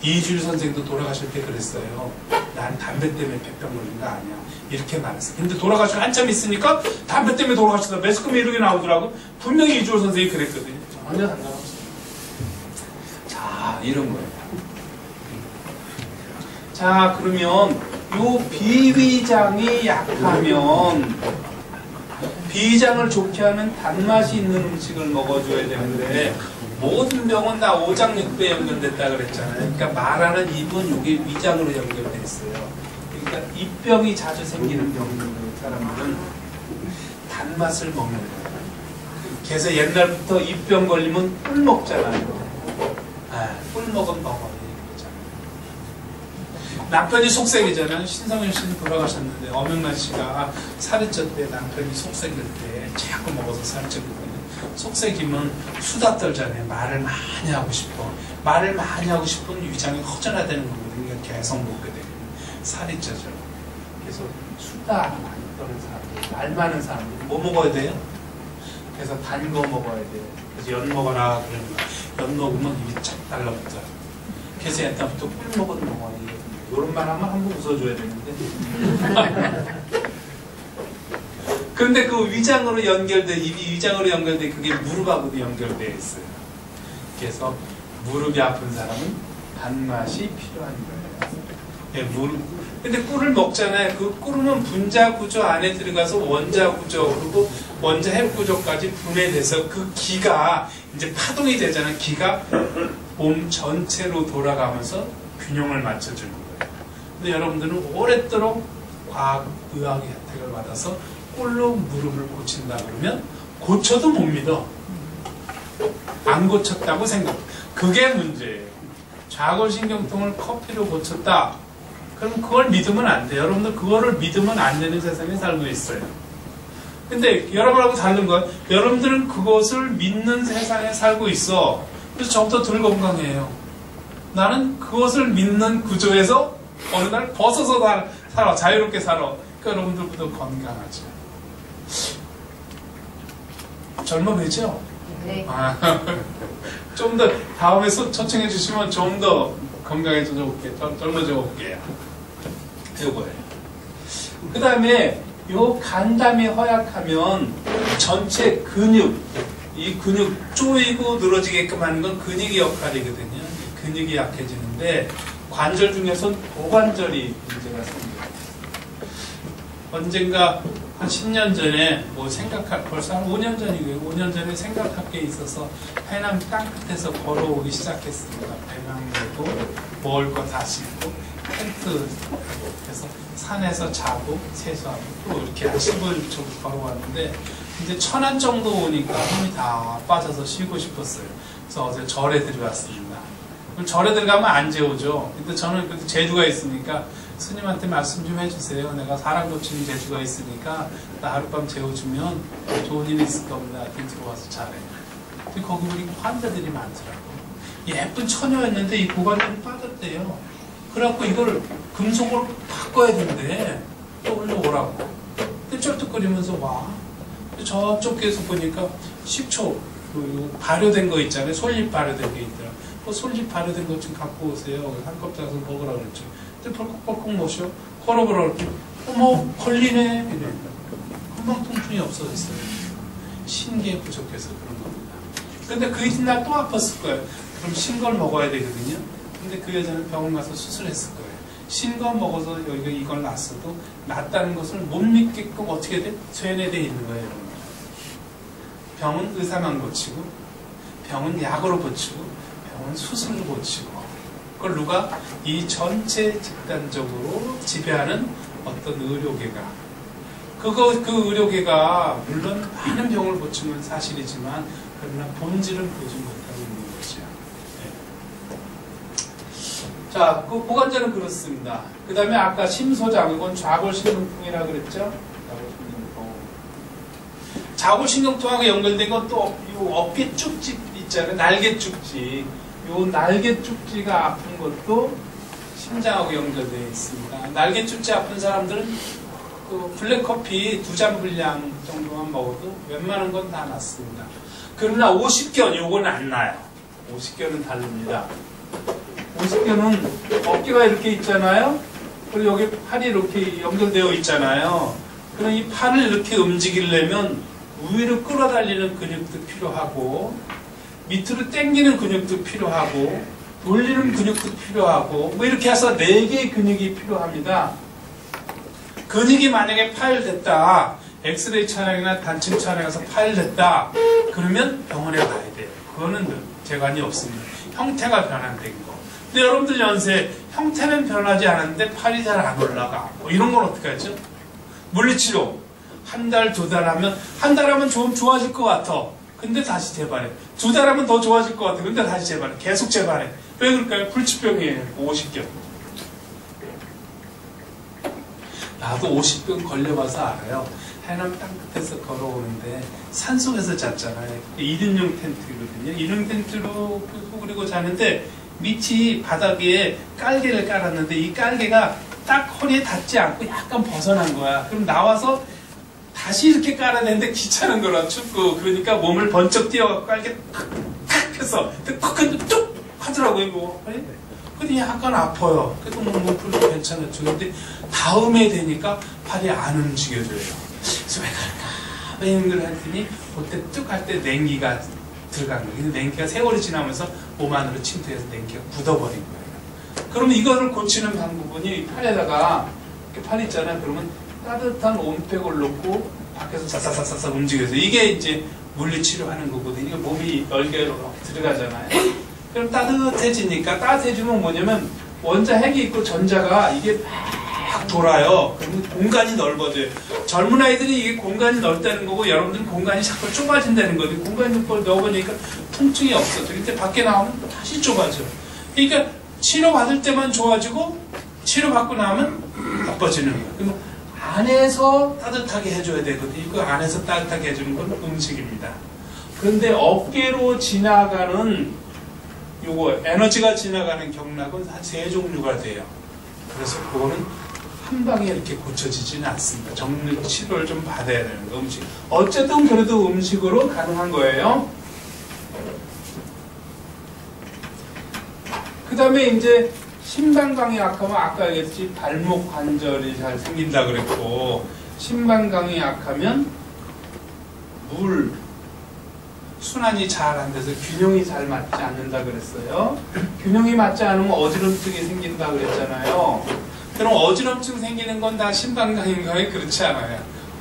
이주일 선생도 돌아가실 때 그랬어요. 난 담배 때문에 폐병 걸린 거 아니야. 이렇게 말했어요. 근데 돌아가시고 한참 있으니까 담배 때문에 돌아가시다 매스컴에 이렇게 나오더라고. 분명히 이주일 선생이 그랬거든요. 전혀 상관없어요. 자, 이런 거예요. 자, 그러면 요 비위장이 약하면 비위장을 좋게 하는 단맛이 있는 음식을 먹어줘야 되는데 모든 병은 다 오장육부에 연결됐다 그랬잖아요. 그러니까 말하는 입은 여기 위장으로 연결돼 있어요. 그러니까 입병이 자주 생기는 사람들은 단맛을 먹는 거예요. 그래서 옛날부터 입병 걸리면 꿀 먹잖아요. 꿀 먹은 벙어리 그러잖아요. 남편이 속색이잖아요. 신성현 씨는 돌아가셨는데 엄영란 씨가 살이 쪘대. 남편이 속색일 때 자꾸 먹어서 살이 쪘거든요. 속색이면 수다 떨잖아요. 말을 많이 하고 싶어. 말을 많이 하고 싶으면 위장이 허전화되는 거거든요. 계속 먹게 되면 살이 쪄져. 그래서 수다 많이 떠는 사람들, 말 많은 사람들 뭐 먹어야 돼요? 그래서 단 거 먹어야 돼요. 그래서 연 먹어라 그러는 거야. 연 먹으면 입이 쫙 달라붙어요. 그래서 옛날부터 꿀 먹은 벙어리 이런 말 하면 한번 웃어줘야 되는데 그런데 그 위장으로 연결돼, 입이 위장으로 연결돼 그게 무릎하고도 연결되어 있어요. 그래서 무릎이 아픈 사람은 단맛이 필요한 거예요. 네, 무릎. 근데 꿀을 먹잖아요. 그 꿀은 분자 구조 안에 들어가서 원자 구조 그리고 원자 핵 구조까지 분해돼서 그 기가 이제 파동이 되잖아요. 기가 몸 전체로 돌아가면서 균형을 맞춰주는 거예요. 근데 여러분들은 오랫도록 과학의학의 혜택을 받아서 꿀로 무릎을 고친다 그러면 고쳐도 못 믿어. 안 고쳤다고 생각. 그게 문제예요. 좌골신경통을 커피로 고쳤다. 그럼 그걸 믿으면 안 돼요. 여러분들 그거를 믿으면 안 되는 세상에 살고 있어요. 근데 여러분하고 다른 건 여러분들은 그것을 믿는 세상에 살고 있어. 그래서 저부터 덜 건강해요. 나는 그것을 믿는 구조에서 어느 날 벗어서 살아. 자유롭게 살아. 그러니까 여러분들보다 건강하죠. 젊어 보이죠? 네. 좀 더 다음에 초청해 주시면 좀 더 건강해져 볼게요. 젊어져 볼게요. 이거예요. 그 다음에 요 간담이 허약하면 전체 근육, 이 근육 쪼이고 늘어지게끔 하는 건 근육의 역할이거든요. 근육이 약해지는데 관절 중에선 고관절이 문제가 생겨요. 언젠가 한 10년 전에 벌써 한 5년 전이고요. 5년 전에 생각할 게 있어서 해남 땅끝에서 걸어오기 시작했습니다. 배낭 메고 먹을 거 다 싣고 텐트에서 산에서 자고 세수하고 또 이렇게 한 15일 정도 걸어왔는데 이제 천안 정도 오니까 힘이 다 빠져서 쉬고 싶었어요. 그래서 어제 절에 들어갔습니다. 그럼 절에 들어가면 안 재우죠. 근데 저는 그래도 재주가 있으니까 스님한테 말씀 좀 해주세요. 내가 사람 고치는 재주가 있으니까 나 하룻밤 재워주면 좋은 일이 있을 겁니다. 들어와서 잘해. 근데 거기 우리 환자들이 많더라고. 예쁜 처녀였는데 이 고관절이 빠졌대요. 그래갖고 이걸 금속으로 바꿔야 된대. 또 올라오라고. 근데 쩔뚝거리면서 와. 저쪽에서 보니까 식초, 발효된 거 있잖아요. 솔잎 발효된 게 있더라. 그 솔잎 발효된 것 좀 갖고 오세요. 한 컵 짜서 먹으라고 그랬죠. 근데 벌컥벌컥 모셔. 걸어보라 그랬더니 어머 걸리네. 이래. 금방 통증이 없어졌어요. 신기에 부족해서 그런 겁니다. 근데 그 이튿날 또 아팠을 거예요. 그럼 신 걸 먹어야 되거든요. 근데 그 여자는 병원 가서 수술했을 거예요. 신 거 먹어서 여기가 이걸 놨어도 낫다는 것을 못 믿게끔 어떻게 돼? 쇠뇌되어 있는 거예요. 여러분. 병은 의사만 고치고 병은 약으로 고치고 병은 수술로 고치고 그걸 누가? 이 전체 집단적으로 지배하는 어떤 의료계가 그 의료계가 물론 많은 병을 고치면 사실이지만 그러나 본질을 보지 못하고 있는 것이야. 네. 자, 그 고관절은 그렇습니다. 그 다음에 아까 심소장, 이건 좌골신경통이라고 그랬죠? 좌골신경통하고 연결된 건 또 어깨 쭉지 있잖아요. 날개 쭉지. 요 날개 쭉지가 아픈 것도 심장하고 연결되어 있습니다. 날개 쭉지 아픈 사람들은 그 블랙커피 2잔 분량 정도만 먹어도 웬만한 건 다 낫습니다. 그러나 50견 요건 안 나요. 50견은 다릅니다. 50견은 어깨가 이렇게 있잖아요. 그리고 여기 팔이 이렇게 연결되어 있잖아요. 그럼 이 팔을 이렇게 움직이려면 위로 끌어달리는 근육도 필요하고 밑으로 당기는 근육도 필요하고 돌리는 근육도 필요하고 뭐 이렇게 해서 4개의 근육이 필요합니다. 근육이 만약에 파열됐다. 엑스레이 촬영이나 단층 촬영에서 파열됐다. 그러면 병원에 가야 돼요. 그거는 재관이 없습니다. 형태가 변환된 거. 근데 여러분들 연세 형태는 변하지 않았는데 팔이 잘 안 올라가. 뭐 이런 건 어떻게 하죠? 물리치료. 한 달, 2달 하면 한 달 하면 좀 좋아질 것 같아. 근데 다시 재발해. 2달 하면 더 좋아질 것 같아. 근데 다시 재발해. 계속 재발해. 왜 그럴까요? 불치병이에요. 50견. 나도 50견 걸려봐서 알아요. 해남 땅끝에서 걸어오는데 산속에서 잤잖아요. 1인용 텐트거든요. 1인용 텐트로 그리고 자는데 밑이 바닥에 깔개를 깔았는데 이 깔개가 딱 허리에 닿지 않고 약간 벗어난 거야. 그럼 나와서 다시 이렇게 깔아야 되는데 귀찮은 거라 춥고 그러니까 몸을 번쩍 띄워갖고 깔개 탁 해서 탁 했는데 뚝 하더라고요. 이거. 근데 약간 아파요. 그래도 몸풀도 괜찮았죠. 근데 다음에 되니까 팔이 안 움직여져요. 그래서 왜 그럴까? 왜 힘들어 했더니 그때 뚝 할 때 냉기가 들어간 거예요. 근데 냉기가 세월이 지나면서 몸 안으로 침투해서 냉기가 굳어버린 거예요. 그러면 이거를 고치는 방법은 팔에다가 이렇게 팔 있잖아요. 그러면 따뜻한 온팩을 놓고 밖에서 사사사사 움직여서 이게 이제 물리치료하는 거거든요. 몸이 열개로 들어가잖아요. 그럼 따뜻해지니까 따뜻해지면 뭐냐면 원자 핵이 있고 전자가 이게 막 돌아요. 그러면 공간이 넓어져요. 젊은 아이들이 이게 공간이 넓다는 거고 여러분들은 공간이 자꾸 좁아진다는 거죠. 공간이 넓어지니까 통증이 없어져. 근데 밖에 나오면 다시 좁아져. 그러니까 치료받을 때만 좋아지고 치료받고 나면 나빠지는 거예요. 그러면 안에서 따뜻하게 해줘야 되거든요. 그 안에서 따뜻하게 해주는 건 음식입니다. 그런데 어깨로 지나가는 요거 에너지가 지나가는 경락은 한 3종류가 돼요. 그래서 그거는 한 방에 이렇게 고쳐지지는 않습니다. 정밀 치료를 좀 받아야 되는 거, 음식. 어쨌든 그래도 음식으로 가능한 거예요. 그 다음에 이제 심방광이 약하면 아까 얘기했지 발목 관절이 잘 생긴다 그랬고, 심방광이 약하면 물 순환이 잘 안 돼서 균형이 잘 맞지 않는다 그랬어요. 균형이 맞지 않으면 어지럼증이 생긴다 그랬잖아요. 그럼 어지럼증 생기는 건 다 심방광인가요? 그렇지 않아요.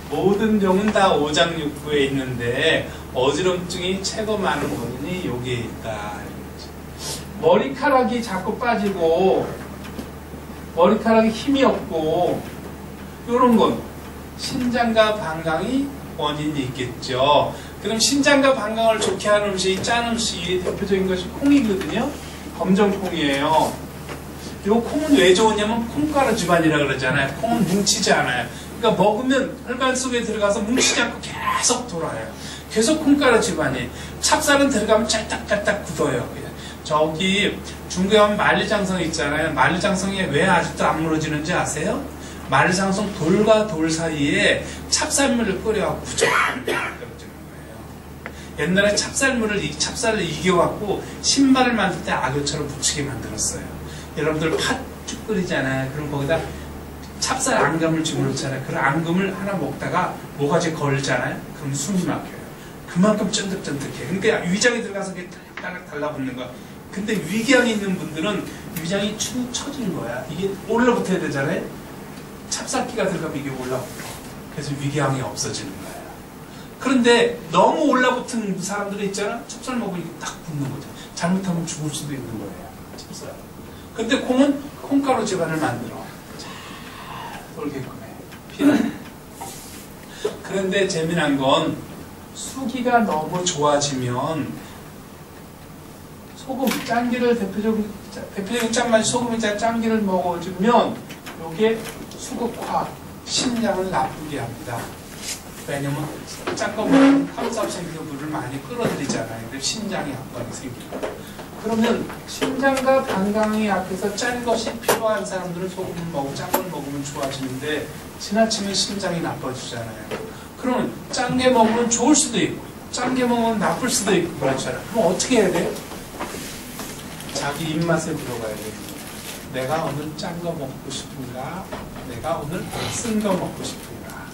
모든 병은 다 오장육부에 있는데 어지럼증이 최고 많은 원인이 여기에 있다. 머리카락이 자꾸 빠지고 머리카락이 힘이 없고 이런 건 신장과 방광이 원인이 있겠죠. 그럼 신장과 방광을 좋게 하는 음식이 짠 음식이 대표적인 것이 콩이거든요. 검정콩이에요. 이 콩은 왜 좋으냐면 콩가루 집안이라 그러잖아요. 콩은 뭉치지 않아요. 그러니까 먹으면 혈관 속에 들어가서 뭉치지 않고 계속 돌아요. 계속 콩가루 집안이. 찹쌀은 들어가면 짤딱짤딱 굳어요. 저기 중국에 가면 만리장성 있잖아요. 만리장성이 왜 아직도 안 무너지는지 아세요? 만리장성 돌과 돌 사이에 찹쌀물을 끓여갖고 부정하게 떨어지는 거예요. 옛날에 찹쌀을 이겨갖고 신발을 만들 때 악교처럼 붙이게 만들었어요. 여러분들 팥죽 끓이잖아요. 그럼 거기다 찹쌀 앙금을 집어넣잖아요. 그 앙금을 하나 먹다가 모가지 걸잖아요. 그럼 숨이 막혀요. 그만큼 쫀득쫀득해. 그러니까 위장에 들어가서 딸딱 달라붙는 거야. 근데 위궤양이 있는 분들은 위장이 축 처지는 거야. 이게 올라붙어야 되잖아요. 찹쌀기가 들어가면 이게 올라붙어. 그래서 위궤양이 없어지는 거야. 그런데 너무 올라붙은 사람들이 있잖아. 찹쌀 먹으면 이게 딱 붙는 거죠. 잘못하면 죽을 수도 있는 거예요. 찹쌀. 근데 콩은 콩가루 집안을 만들어. 잘 돌게끔 해. 그런데 재미난 건 수기가 너무 좋아지면 소금, 짠기를 대표적인 짠맛이 소금이자 짠기를 먹어주면 이게 수극화, 심장을 나쁘게 합니다. 왜냐면 짠 거 먹으면 함삼생효물을 많이 끌어들이잖아요. 근데 심장에 압박이 생기고. 그러면 심장과 방광이 약해서 짠 것이 필요한 사람들은 소금을 먹고 짠 걸 먹으면 좋아지는데 지나치면 심장이 나빠지잖아요. 그러면 짠 게 먹으면 좋을 수도 있고 짠 게 먹으면 나쁠 수도 있고 그렇잖아요. 그럼 어떻게 해야 돼요? 자기 입맛에 들어가야 돼요. 내가 오늘 짠 거 먹고 싶은가? 내가 오늘 쓴 거 먹고 싶은가?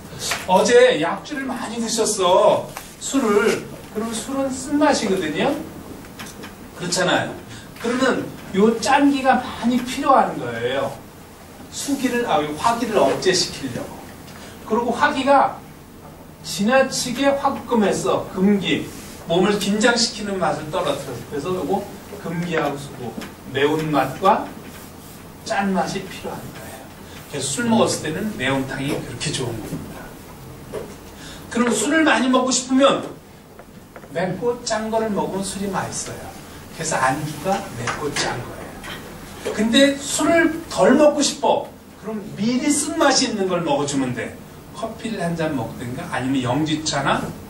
어제 약주를 많이 드셨어. 술을. 그러면 술은 쓴맛이거든요. 그렇잖아요. 그러면 요 짠기가 많이 필요한 거예요. 화기를 억제시키려고. 그리고 화기가 지나치게 화금해서 금기, 몸을 긴장시키는 맛을 떨어뜨려서 그래서 요거 금기하고 수고, 매운맛과 짠맛이 필요한 거예요. 그래서 술 먹었을 때는 매운탕이 그렇게 좋은 겁니다. 그럼 술을 많이 먹고 싶으면 맵고 짠 거를 먹으면 술이 맛있어요. 그래서 안주가 맵고 짠 거예요. 근데 술을 덜 먹고 싶어. 그럼 미리 쓴맛이 있는 걸 먹어주면 돼. 커피를 한 잔 먹든가 아니면 영지차나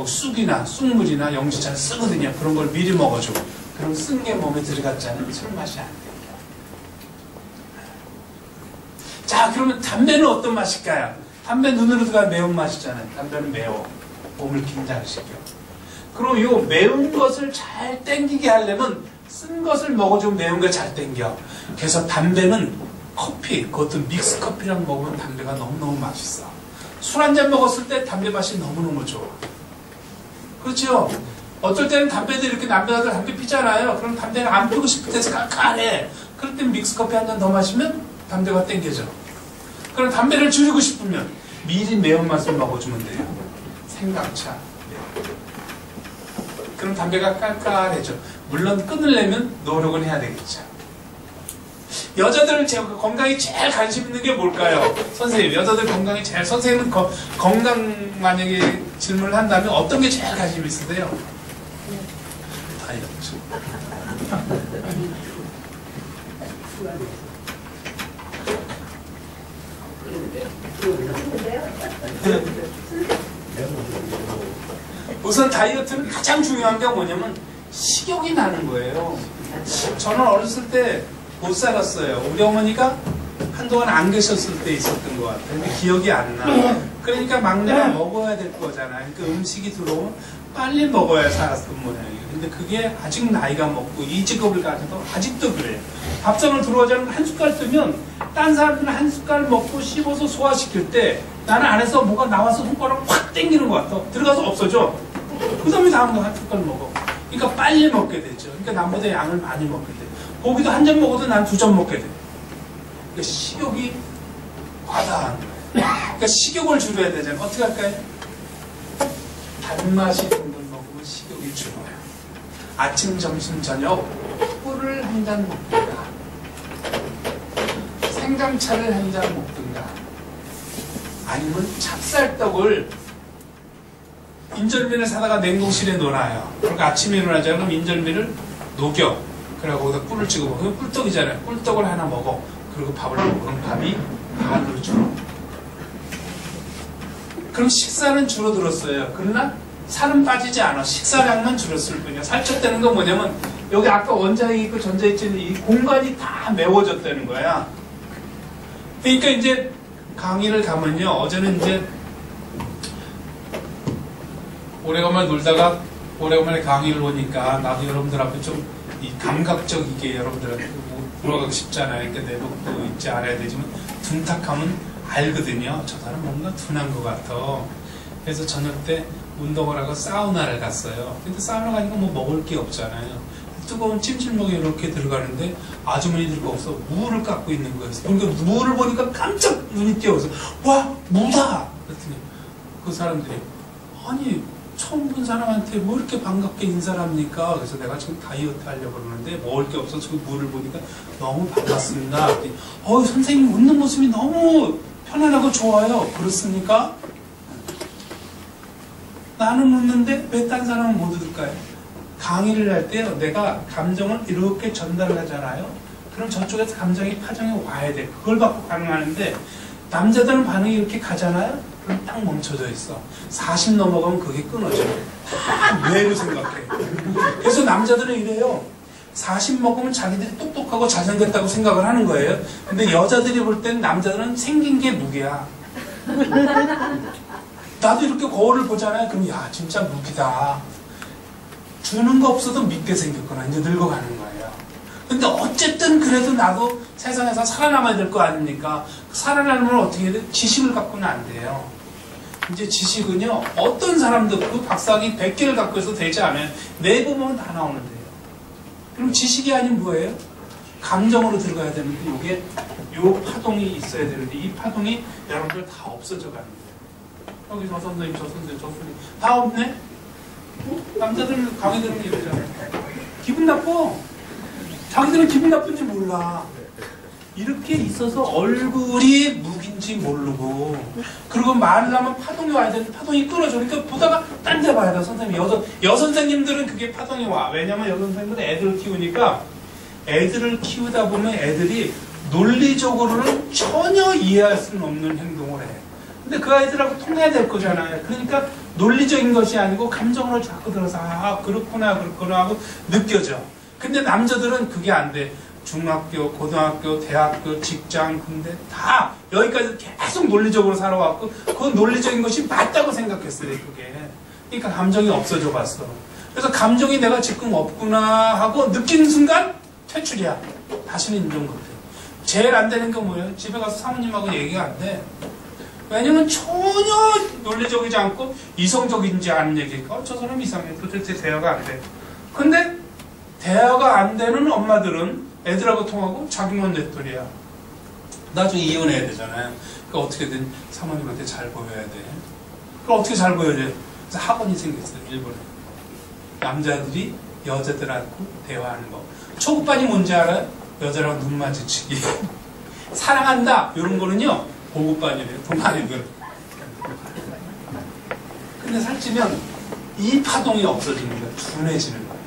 쑥이나 쑥물이나 영지차를 쓰거든요. 그런 걸 미리 먹어줘. 그럼 쓴 게 몸에 들어갔잖아요. 술 맛이 안 돼요. 자, 그러면 담배는 어떤 맛일까요? 담배 눈으로 들어간 매운맛이잖아요. 담배는 매워. 몸을 긴장시켜. 그럼 이 매운 것을 잘 땡기게 하려면 쓴 것을 먹어주면 매운 거 잘 땡겨. 그래서 담배는 커피, 그것도 믹스 커피랑 먹으면 담배가 너무너무 맛있어. 술 한 잔 먹었을 때 담배 맛이 너무너무 좋아. 그렇죠? 어떨 때는 담배도 이렇게 남자들 담배 피잖아요. 그럼 담배가 안 피우고 싶을 때서 깜깜해. 그럴 땐 믹스 커피 한 잔 더 마시면 담배가 땡겨져. 그럼 담배를 줄이고 싶으면 미리 매운맛을 먹어주면 돼요. 생강차. 그럼 담배가 깔깔해져. 물론 끊으려면 노력은 해야 되겠죠. 여자들 건강에 제일 관심 있는 게 뭘까요? 선생님, 여자들 건강에 제일, 선생님은 건강 만약에 질문을 한다면 어떤 게 제일 관심 있으세요? 다이어트. 우선 다이어트는 가장 중요한 게 뭐냐면 식욕이 나는 거예요. 저는 어렸을 때 못 살았어요. 우리 어머니가 한동안 안 계셨을 때 있었던 것 같아요. 근데 기억이 안 나. 그러니까 막내가 먹어야 될 거잖아요. 그러니까 음식이 들어오면 빨리 먹어야 살았던 모양이에요. 근데 그게 아직 나이가 먹고 이 직업을 가져도 아직도 그래요. 밥상을 들어오자면 한 숟갈 뜨면 딴 사람들은 한 숟갈 먹고 씹어서 소화시킬 때 나는 안에서 뭐가 나와서 손가락을 확 당기는 것 같아. 들어가서 없어져. 그 다음에 다음 거 한 숟갈 먹어. 그러니까 빨리 먹게 되죠. 그러니까 남보다 양을 많이 먹게 돼. 고기도 한 점 먹어도 난 2점 먹게 돼. 그러니까 식욕이 과다한 거예요. 그러니까 식욕을 줄여야 되잖아요. 어떻게 할까요? 단맛이 있는 걸 먹으면 식욕이 줄어요. 아침, 점심, 저녁 꿀을 한 잔 먹든가 생강차를 한 잔 먹든가 아니면 찹쌀떡을 인절미를 사다가 냉동실에 넣어놔요. 그러니까 아침에 일어나자 그럼 인절미를 녹여. 그래고 거기다 꿀을 찍어 먹어. 꿀떡이잖아요. 꿀떡을 하나 먹어. 그리고 밥을 먹어. 그럼 밥이 반으로 줄어. 그럼 식사는 줄어들었어요. 그러나 살은 빠지지 않아. 식사량만 줄었을 뿐이야. 살쪘다는 건 뭐냐면 여기 아까 원자핵 있고 전자핵 있는 이 공간이 다 메워졌다는 거야. 그러니까 이제 강의를 가면요. 어제는 이제 오래간만에 놀다가 오래간만에 강의를 오니까 나도 여러분들 앞에 좀 이 감각적이게 여러분들한테 물어가고 싶잖아요. 그러니까 내복도 있지 않아야 되지만 둔탁하면 알거든요. 저 사람 뭔가 둔한 것 같아. 그래서 저녁 때 운동을 하고 사우나를 갔어요. 근데 사우나 가니까 뭐 먹을 게 없잖아요. 뜨거운 찜질먹에 이렇게 들어가는데 아주머니들이 거기서 무를 깎고 있는 거예요. 그러니까 무를 보니까 깜짝 눈이 띄어서 와 무다! 그랬더니 그 사람들이 아니 처음 본 사람한테 뭐 이렇게 반갑게 인사를 합니까? 그래서 내가 지금 다이어트 하려고 그러는데 먹을 게 없어서 그 무를 보니까 너무 반갑습니다. 선생님 웃는 모습이 너무 편안하고 좋아요. 그렇습니까? 나는 웃는데 왜 딴 사람은 못 웃을까요? 강의를 할 때요, 내가 감정을 이렇게 전달을 하잖아요. 그럼 저쪽에서 감정이 파장이 와야 돼. 그걸 받고 반응하는데 남자들은 반응이 이렇게 가잖아요. 그럼 딱 멈춰져 있어. 40 넘어가면 그게 끊어져. 다 뇌로 생각해. 그래서 남자들은 이래요. 40 먹으면 자기들이 똑똑하고 잘생겼다고 생각을 하는 거예요. 근데 여자들이 볼 땐 남자들은 생긴 게 무기야. 나도 이렇게 거울을 보잖아요. 그럼 야 진짜 무기다. 주는 거 없어도 믿게 생겼구나. 이제 늙어가는 거예요. 근데 어쨌든 그래도 나도 세상에서 살아남아야 될 거 아닙니까? 살아남으면 어떻게 해야 돼? 지식을 갖고는 안 돼요. 이제 지식은요, 어떤 사람도 그 박사학위 100개를 갖고 있어도 되지 않아요. 내보면 다 나오는데요. 그럼 지식이 아닌 뭐예요? 감정으로 들어가야 되는데, 이게, 요 파동이 있어야 되는데, 이 파동이 여러분들 다 없어져 가는 거예요. 여기 저 선생님, 저 선생님, 저 선생님. 다 없네? 남자들, 강의들은 이러잖아요. 기분 나빠. 자기들은 기분 나쁜지 몰라. 이렇게 있어서 얼굴이 무기인지 모르고, 그리고 말을 하면 파동이 와야 되는데 파동이 끊어져. 그러니까 보다가 딴 데 봐야 돼. 선생님, 여선생님들은 그게 파동이 와. 왜냐면 여선생님들은 애들을 키우니까 애들을 키우다 보면 애들이 논리적으로는 전혀 이해할 수는 없는 행동을 해. 근데 그 아이들하고 통해야 될 거잖아요. 그러니까 논리적인 것이 아니고 감정으로 자꾸 들어서 아 그렇구나 하고 느껴져. 근데 남자들은 그게 안 돼. 중학교, 고등학교, 대학교, 직장, 군대 다 여기까지 계속 논리적으로 살아왔고 그 논리적인 것이 맞다고 생각했어요. 그게. 그러니까 감정이 없어져 갔어. 그래서 감정이 내가 지금 없구나 하고 느끼는 순간 퇴출이야. 다시는 인정 못해. 제일 안 되는 게 뭐예요? 집에 가서 사모님하고 얘기가 안 돼. 왜냐면 전혀 논리적이지 않고 이성적인지 않은 얘기니까 저 사람 이상해. 도대체 대화가 안 돼. 근데 대화가 안 되는 엄마들은 애들하고 통하고 자기만 넷돌이야. 나중에 이혼해야 되잖아요. 그러니까 어떻게든 사모님한테 잘 보여야 돼. 그럼 어떻게 잘 보여야 돼? 그래서 학원이 생겼어요. 일본에. 남자들이 여자들하고 대화하는 거. 초급반이 뭔지 알아요? 여자랑 눈 마주치기. 사랑한다. 이런 거는요. 고급반이래요. 동아리들. 근데 살찌면 이 파동이 없어지는 거예요. 둔해지는 거예요.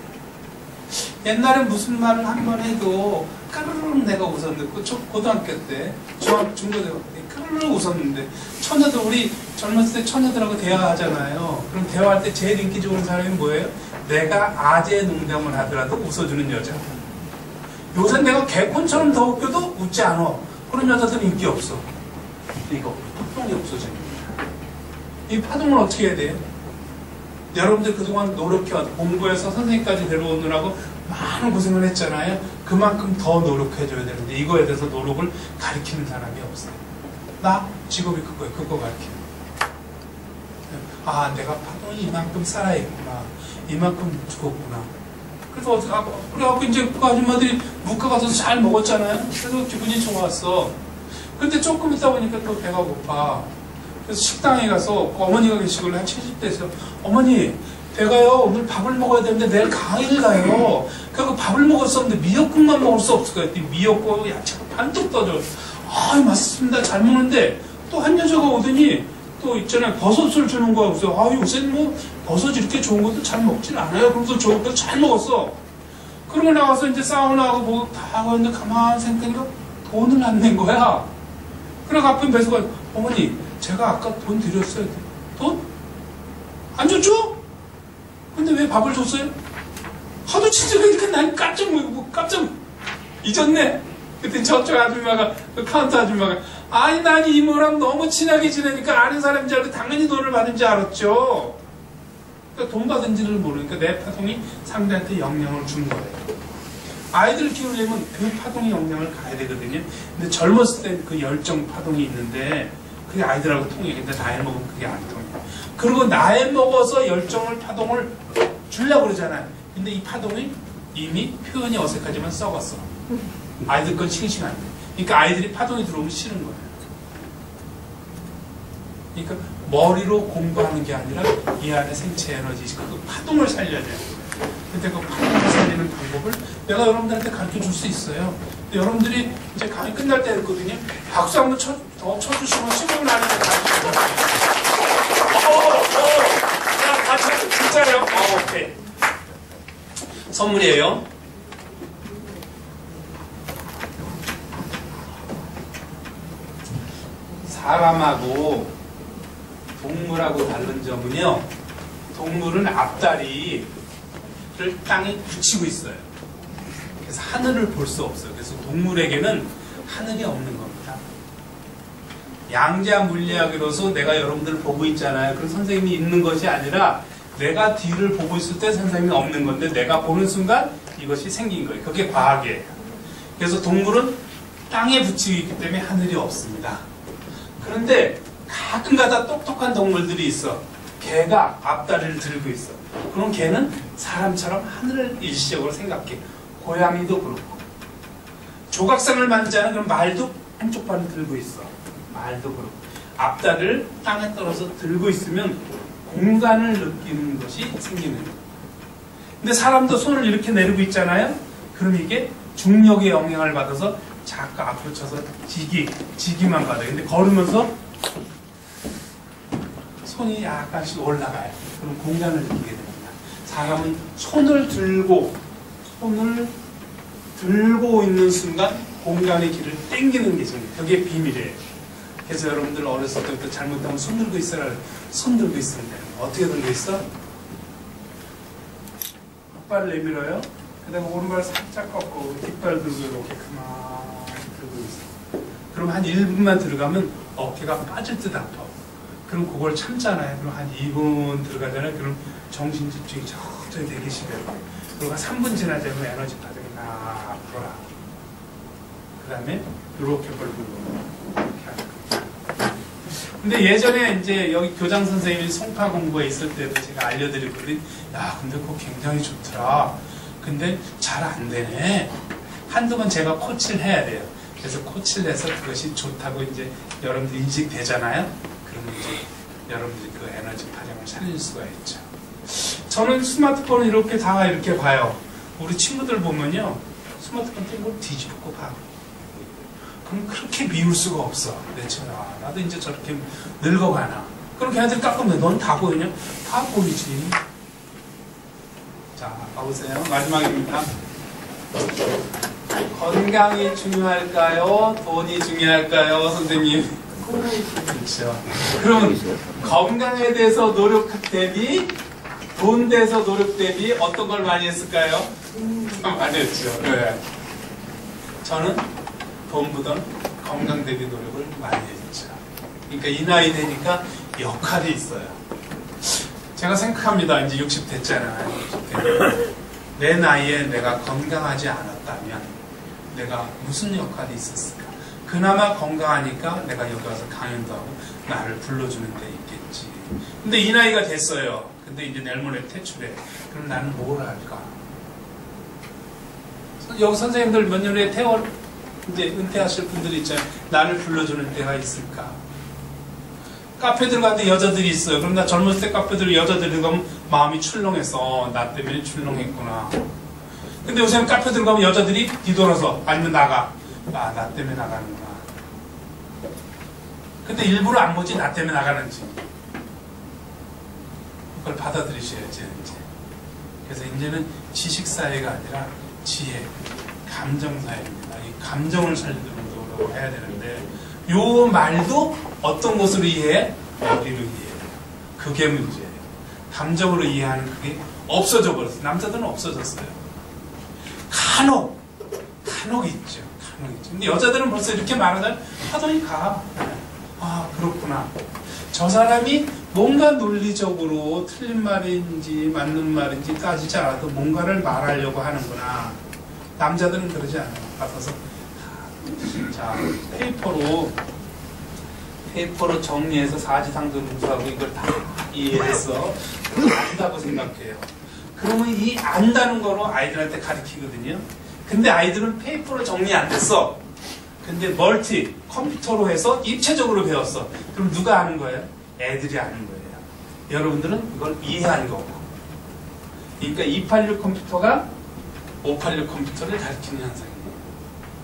옛날에 무슨 말을 한 번 해도 까르르 내가 웃었는데 고등학교 때 중고등학교 때 까르르 웃었는데 처녀들 우리 젊었을 때 처녀들하고 대화하잖아요. 그럼 대화할 때 제일 인기 좋은 사람이 뭐예요? 내가 아재 농담을 하더라도 웃어주는 여자. 요새 내가 개콘처럼 더 웃겨도 웃지 않아. 그런 여자들은 인기 없어. 이거 파동이 없어집니다. 이 파동을 어떻게 해야 돼요? 여러분들 그동안 노력해왔 공부해서 선생님까지 데려오느라고 많은 고생을 했잖아요. 그만큼 더 노력해줘야 되는데 이거에 대해서 노력을 가르치는 사람이 없어요. 나 직업이 그거예요. 그거 가르치는 거예요. 아, 내가 파동이 이만큼 살아있구나. 이만큼 죽었구나. 그래갖고 이제 그 아줌마들이 묵가 가서 잘 먹었잖아요. 그래서 기분이 좋았어. 근데 조금 있다 보니까 또 배가 고파. 그래서 식당에 가서 어머니가 계시길래 한 70대에서 어머니 배가요 오늘 밥을 먹어야 되는데 내일 강의를 가요. 그래서 밥을 먹었었는데 미역국만 먹을 수 없을까 했더니 미역국 야채가 반뚝 떠져. 아 맛있습니다. 잘 먹는데 또 한 여자가 오더니 또 있잖아요 버섯을 주는 거야. 그래서 아 요새 뭐 버섯 이렇게 좋은 것도 잘 먹진 않아요. 그러면서 좋은 거 잘 먹었어. 그러고 나가서 이제 사우나하고 뭐 다 하는데 가만히 생각하니까 돈을 안 낸 거야. 그래서 앞에 매수가 어머니 제가 아까 돈 드렸어요. 돈? 안 줬죠? 근데 왜 밥을 줬어요? 하도 친절하니까 난 깜짝 잊었네. 그때 저쪽 아줌마가 그 카운터 아줌마가 아니 난 이모랑 너무 친하게 지내니까 아는 사람인 줄 알고 당연히 돈을 받은 줄 알았죠. 그러니까 돈 받은지를 모르니까 내 파동이 상대한테 영향을 준 거예요. 아이들 키우려면 그 파동의 영향을 가야 되거든요. 근데 젊었을 때 그 열정 파동이 있는데 그게 아이들하고 통해. 근데 나이 먹으면 그게 안 통해. 그리고 나이 먹어서 열정을 파동을 주려고 그러잖아요. 근데 이 파동이 이미 표현이 어색하지만 썩었어. 아이들 건 싱싱한데. 그러니까 아이들이 파동이 들어오면 싫은 거예요. 그러니까 머리로 공부하는 게 아니라 이 안에 생체 에너지, 그 파동을 살려야 돼요. 근데 그 파동을 살리는 방법을 내가 여러분들한테 가르쳐 줄 수 있어요. 여러분들이 이제 강의 끝날 때 됐거든요. 박수 한번 더 쳐주시면 신경을 안 해도 가르쳐 자, 다 쳐, 진짜요? 오케이. 선물이에요. 사람하고 동물하고 다른 점은요. 동물은 앞다리를 땅에 붙이고 있어요. 그래서 하늘을 볼 수 없어요. 그래서 동물에게는 하늘이 없는 겁니다. 양자 물리학으로서 내가 여러분들을 보고 있잖아요. 그럼 선생님이 있는 것이 아니라 내가 뒤를 보고 있을 때 선생님이 없는 건데 내가 보는 순간 이것이 생긴 거예요. 그게 과학이에요. 그래서 동물은 땅에 붙이고 있기 때문에 하늘이 없습니다. 그런데 가끔가다 똑똑한 동물들이 있어. 개가 앞다리를 들고 있어. 그럼 개는 사람처럼 하늘을 일시적으로 생각해. 고양이도 그렇고. 조각상을 만지잖아. 그럼 말도 한쪽 발을 들고 있어. 말도 그렇고. 앞다리를 땅에 떨어서 들고 있으면 공간을 느끼는 것이 생기는 거예요. 근데 사람도 손을 이렇게 내리고 있잖아요. 그럼 이게 중력의 영향을 받아서 자꾸 앞으로 쳐서 지기만 가요. 근데 걸으면서 손이 약간씩 올라가요. 그럼 공간을 느끼게 됩니다. 사람은 손을 들고 있는 순간 공간의 길을 당기는 게 있습니다. 그게 비밀이에요. 그래서 여러분들 어렸을 때부터 잘못하면 손 들고 있으라 손 들고 있으면 돼요. 어떻게 들고 있어? 뒷발을 내밀어요. 그 다음에 오른발 살짝 꺾고 뒷발 들고 이렇게 가만히 들고 있어. 그럼 한 1분만 들어가면 어깨가 빠질 듯 아파. 그럼 그걸 참잖아요. 그럼 한 2분 들어가잖아요. 그럼 정신 집중이 저쪽에 되게 심해요. 그리고 한 3분 지나자면 에너지 파동이 막 불어라. 그 다음에 이렇게 벌리고 이렇게 하는 거예요. 근데 예전에 이제 여기 교장 선생님이 송파 공부에 있을 때도 제가 알려드렸거든요. 야, 근데 그거 굉장히 좋더라. 근데 잘 안 되네. 한두 번 제가 코치를 해야 돼요. 그래서 코치를 해서 그것이 좋다고 이제 여러분들 인식되잖아요. 그러면 이제 여러분들이 그 에너지 파장을 살릴 수가 있죠. 저는 스마트폰을 이렇게 다 이렇게 봐요. 우리 친구들 보면요. 스마트폰 때문에 뭘 뒤집고 봐. 그럼 그렇게 미울 수가 없어. 내처럼. 나도 이제 저렇게 늙어가나. 그럼 걔한테 깎으면 넌 다 보이냐? 다 보이지. 자, 가보세요. 마지막입니다. 건강이 중요할까요? 돈이 중요할까요? 선생님? 그렇죠. 그럼 건강에 대해서 노력 대비 돈 대해서 노력 대비 어떤 걸 많이 했을까요? 많이 했죠. 네. 저는 돈보다 건강 대비 노력을 많이 했죠. 그러니까 이 나이 되니까 역할이 있어요. 제가 생각합니다. 이제 60 됐잖아요. 60 되면 내 나이에 내가 건강하지 않았다면 내가 무슨 역할이 있었을까? 그나마 건강하니까 내가 여기 와서 강연도 하고 나를 불러주는 데 있겠지. 근데 이 나이가 됐어요. 근데 이제 내일 모레 퇴출해. 그럼 나는 뭘 할까? 여기 선생님들 몇 년 후에 이제 은퇴하실 분들이 있잖아요. 나를 불러주는 데가 있을까? 카페 들어가는데 여자들이 있어요. 그럼 나 젊었을 때 카페 들어 여자들이 들어가면 마음이 출렁해서 나 때문에 출렁했구나. 근데 요새는 카페 들어가면 여자들이 뒤돌아서 아니면 나가. 나 때문에 나가는구나. 근데 일부러 안 보지 나 때문에 나가는지. 그걸 받아들이셔야지 이제. 그래서 이제는 지식사회가 아니라 지혜, 감정사회입니다. 이 감정을 살리도록 노력을 해야 되는데 요 말도 어떤 것으로 이해해? 어디로 이해해요? 그게 문제예요. 감정으로 이해하는 그게 없어져 버렸어요. 남자들은 없어졌어요. 간혹 있죠. 근데 여자들은 벌써 이렇게 말하면 하더니 가. 아, 그렇구나. 저 사람이 뭔가 논리적으로 틀린 말인지 맞는 말인지 따지지 않아도 뭔가를 말하려고 하는구나. 남자들은 그러지 않아요. 받아서 자, 페이퍼로 정리해서 사지상도 문서하고 이걸 다 이해해서 안다고 생각해요. 그러면 이 안다는 거로 아이들한테 가르치거든요. 근데 아이들은 페이퍼로 정리 안 됐어. 근데 컴퓨터로 해서 입체적으로 배웠어. 그럼 누가 아는 거예요? 애들이 아는 거예요. 여러분들은 이걸 이해한 거고. 그러니까 286 컴퓨터가 586 컴퓨터를 가르치는 현상이에요.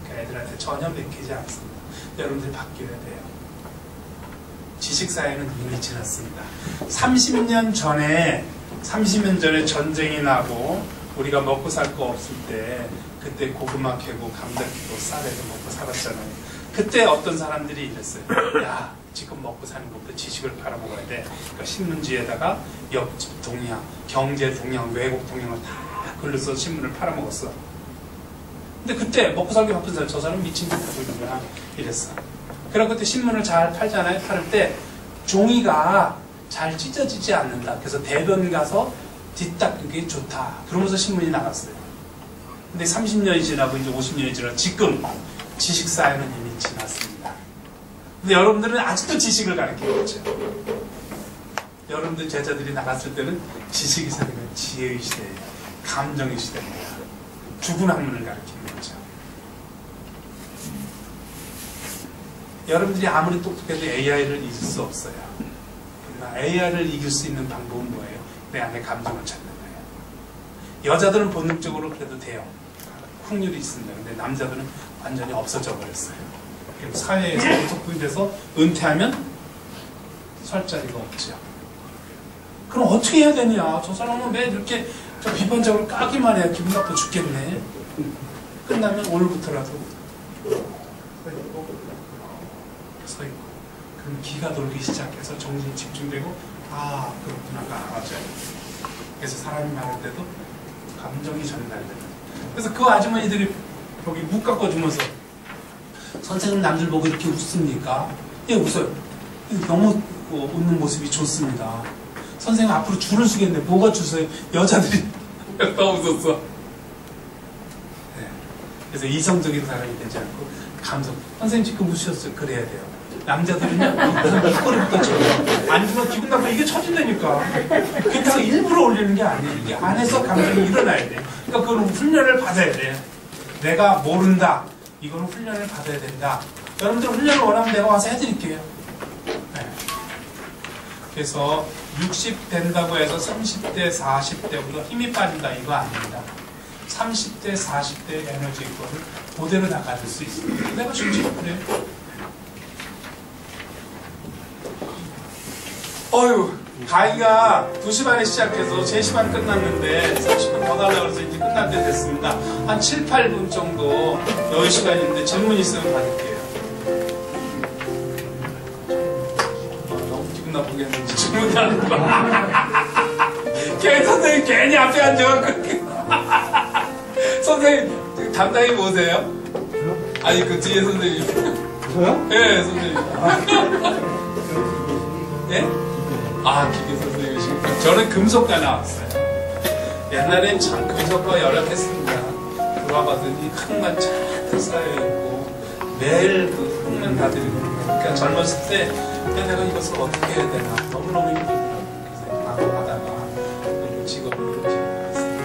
그러니까 애들한테 전혀 맥히지 않습니다. 여러분들이 바뀌어야 돼요. 지식사회는 이미 지났습니다. 30년 전에 전쟁이 나고 우리가 먹고 살 거 없을 때 그때 고구마 캐고 감자 캐고 쌀에서 먹고 살았잖아요. 그때 어떤 사람들이 이랬어요. 야, 지금 먹고 사는 것보다 지식을 팔아먹어야 돼. 그러니까 신문지에다가 옆집 동향, 경제 동향, 외국 동향을 다 글로써 신문을 팔아먹었어. 근데 그때 먹고 살기 바쁜 사람, 저 사람 미친 듯 하고 있는 거야. 이랬어. 그래서 그때 신문을 잘 팔잖아요. 팔을 때 종이가 잘 찢어지지 않는다. 그래서 대변 가서 뒤닦기 좋다. 그러면서 신문이 나갔어요. 근데 30년이 지나고 이제 50년이 지나고 지금 지식사회는 이미 지났습니다. 근데 여러분들은 아직도 지식을 가르치고 있죠. 여러분들 제자들이 나갔을 때는 지식이 아니라 지혜의 시대예요. 감정의 시대입니다. 죽은 학문을 가르치는 거죠. 여러분들이 아무리 똑똑해도 AI를 이길 수 없어요. 그러나 AI를 이길 수 있는 방법은 뭐예요? 내 안에 감정을 찾는 거예요. 여자들은 본능적으로 그래도 돼요. 확률이 있습니다. 근데 남자들은 완전히 없어져 버렸어요. 사회에서 소속이 돼서 은퇴하면 설 자리가 없죠. 그럼 어떻게 해야 되냐? 저 사람은 왜 이렇게 비판적으로 까기만 해야 기분 나빠 죽겠네. 끝나면 오늘부터라도 서 있고 그럼 기가 돌기 시작해서 정신이 집중되고 아, 그렇구나가 알아져요. 그래서 사람이 말할 때도 감정이 전달돼요. 그래서 그 아주머니들이 여기 묵 깎아주면서 선생님 남들 보고 이렇게 웃습니까? 예, 웃어요. 너무 웃는 모습이 좋습니다. 선생님 앞으로 줄을 서겠는데 뭐가 주세요? 여자들이 너무 웃었어. 네. 그래서 이성적인 사람이 되지 않고 감성. 선생님 지금 웃으셨어요. 그래야 돼요. 남자들은요, 이거부터 쳐요. 안 주면 기분 나빠. 이게 쳐진다니까. 그렇다고 일부러 올리는 게 아니에요. 이게 안에서 감정이 일어나야 돼. 그러니까 그건 훈련을 받아야 돼. 내가 모른다. 이거는 훈련을 받아야 된다. 여러분들 훈련을 원하면 내가 와서 해드릴게요. 네. 그래서 60 된다고 해서 30대, 40대보다 힘이 빠진다. 이거 아닙니다. 30대, 40대 에너지 이거를 그대로 다 가질 수 있습니다. 내가 솔직히 그래요. 어휴, 강의가 2시 반에 시작해서 3시 반 끝났는데 30분 더 달라고 해서 이제 끝났어요. 끝날 때 됐습니다. 한 7, 8분 정도 여유 시간인데 질문 있으면 받을게요. 너무 기분 나쁘게 했는지 질문하는 거야. 걔 선생님 괜히 앞에 앉아갖고. 선생님 담당이 뭐세요? 아니 그 뒤에 선생님. 저요? 예, 선생님. 예? 아, 기계 선생님이시고. 저는 금속과 나왔어요. 옛날엔 참 금속과 열악했습니다. 들어와봤더니 흙만 잔뜩 쌓여있고, 매일 그 흙만 다 들이고. 그러니까 젊었을 때, 내가 이것을 어떻게 해야 되나. 너무너무 힘들더라고요. 그래서 방법하다가 그 직업을 이루어지게 됐습니다.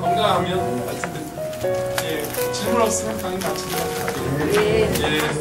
건강하면 하여튼, 예, 질문 없으면 강의 마치도록 하겠습니다. 네. 예.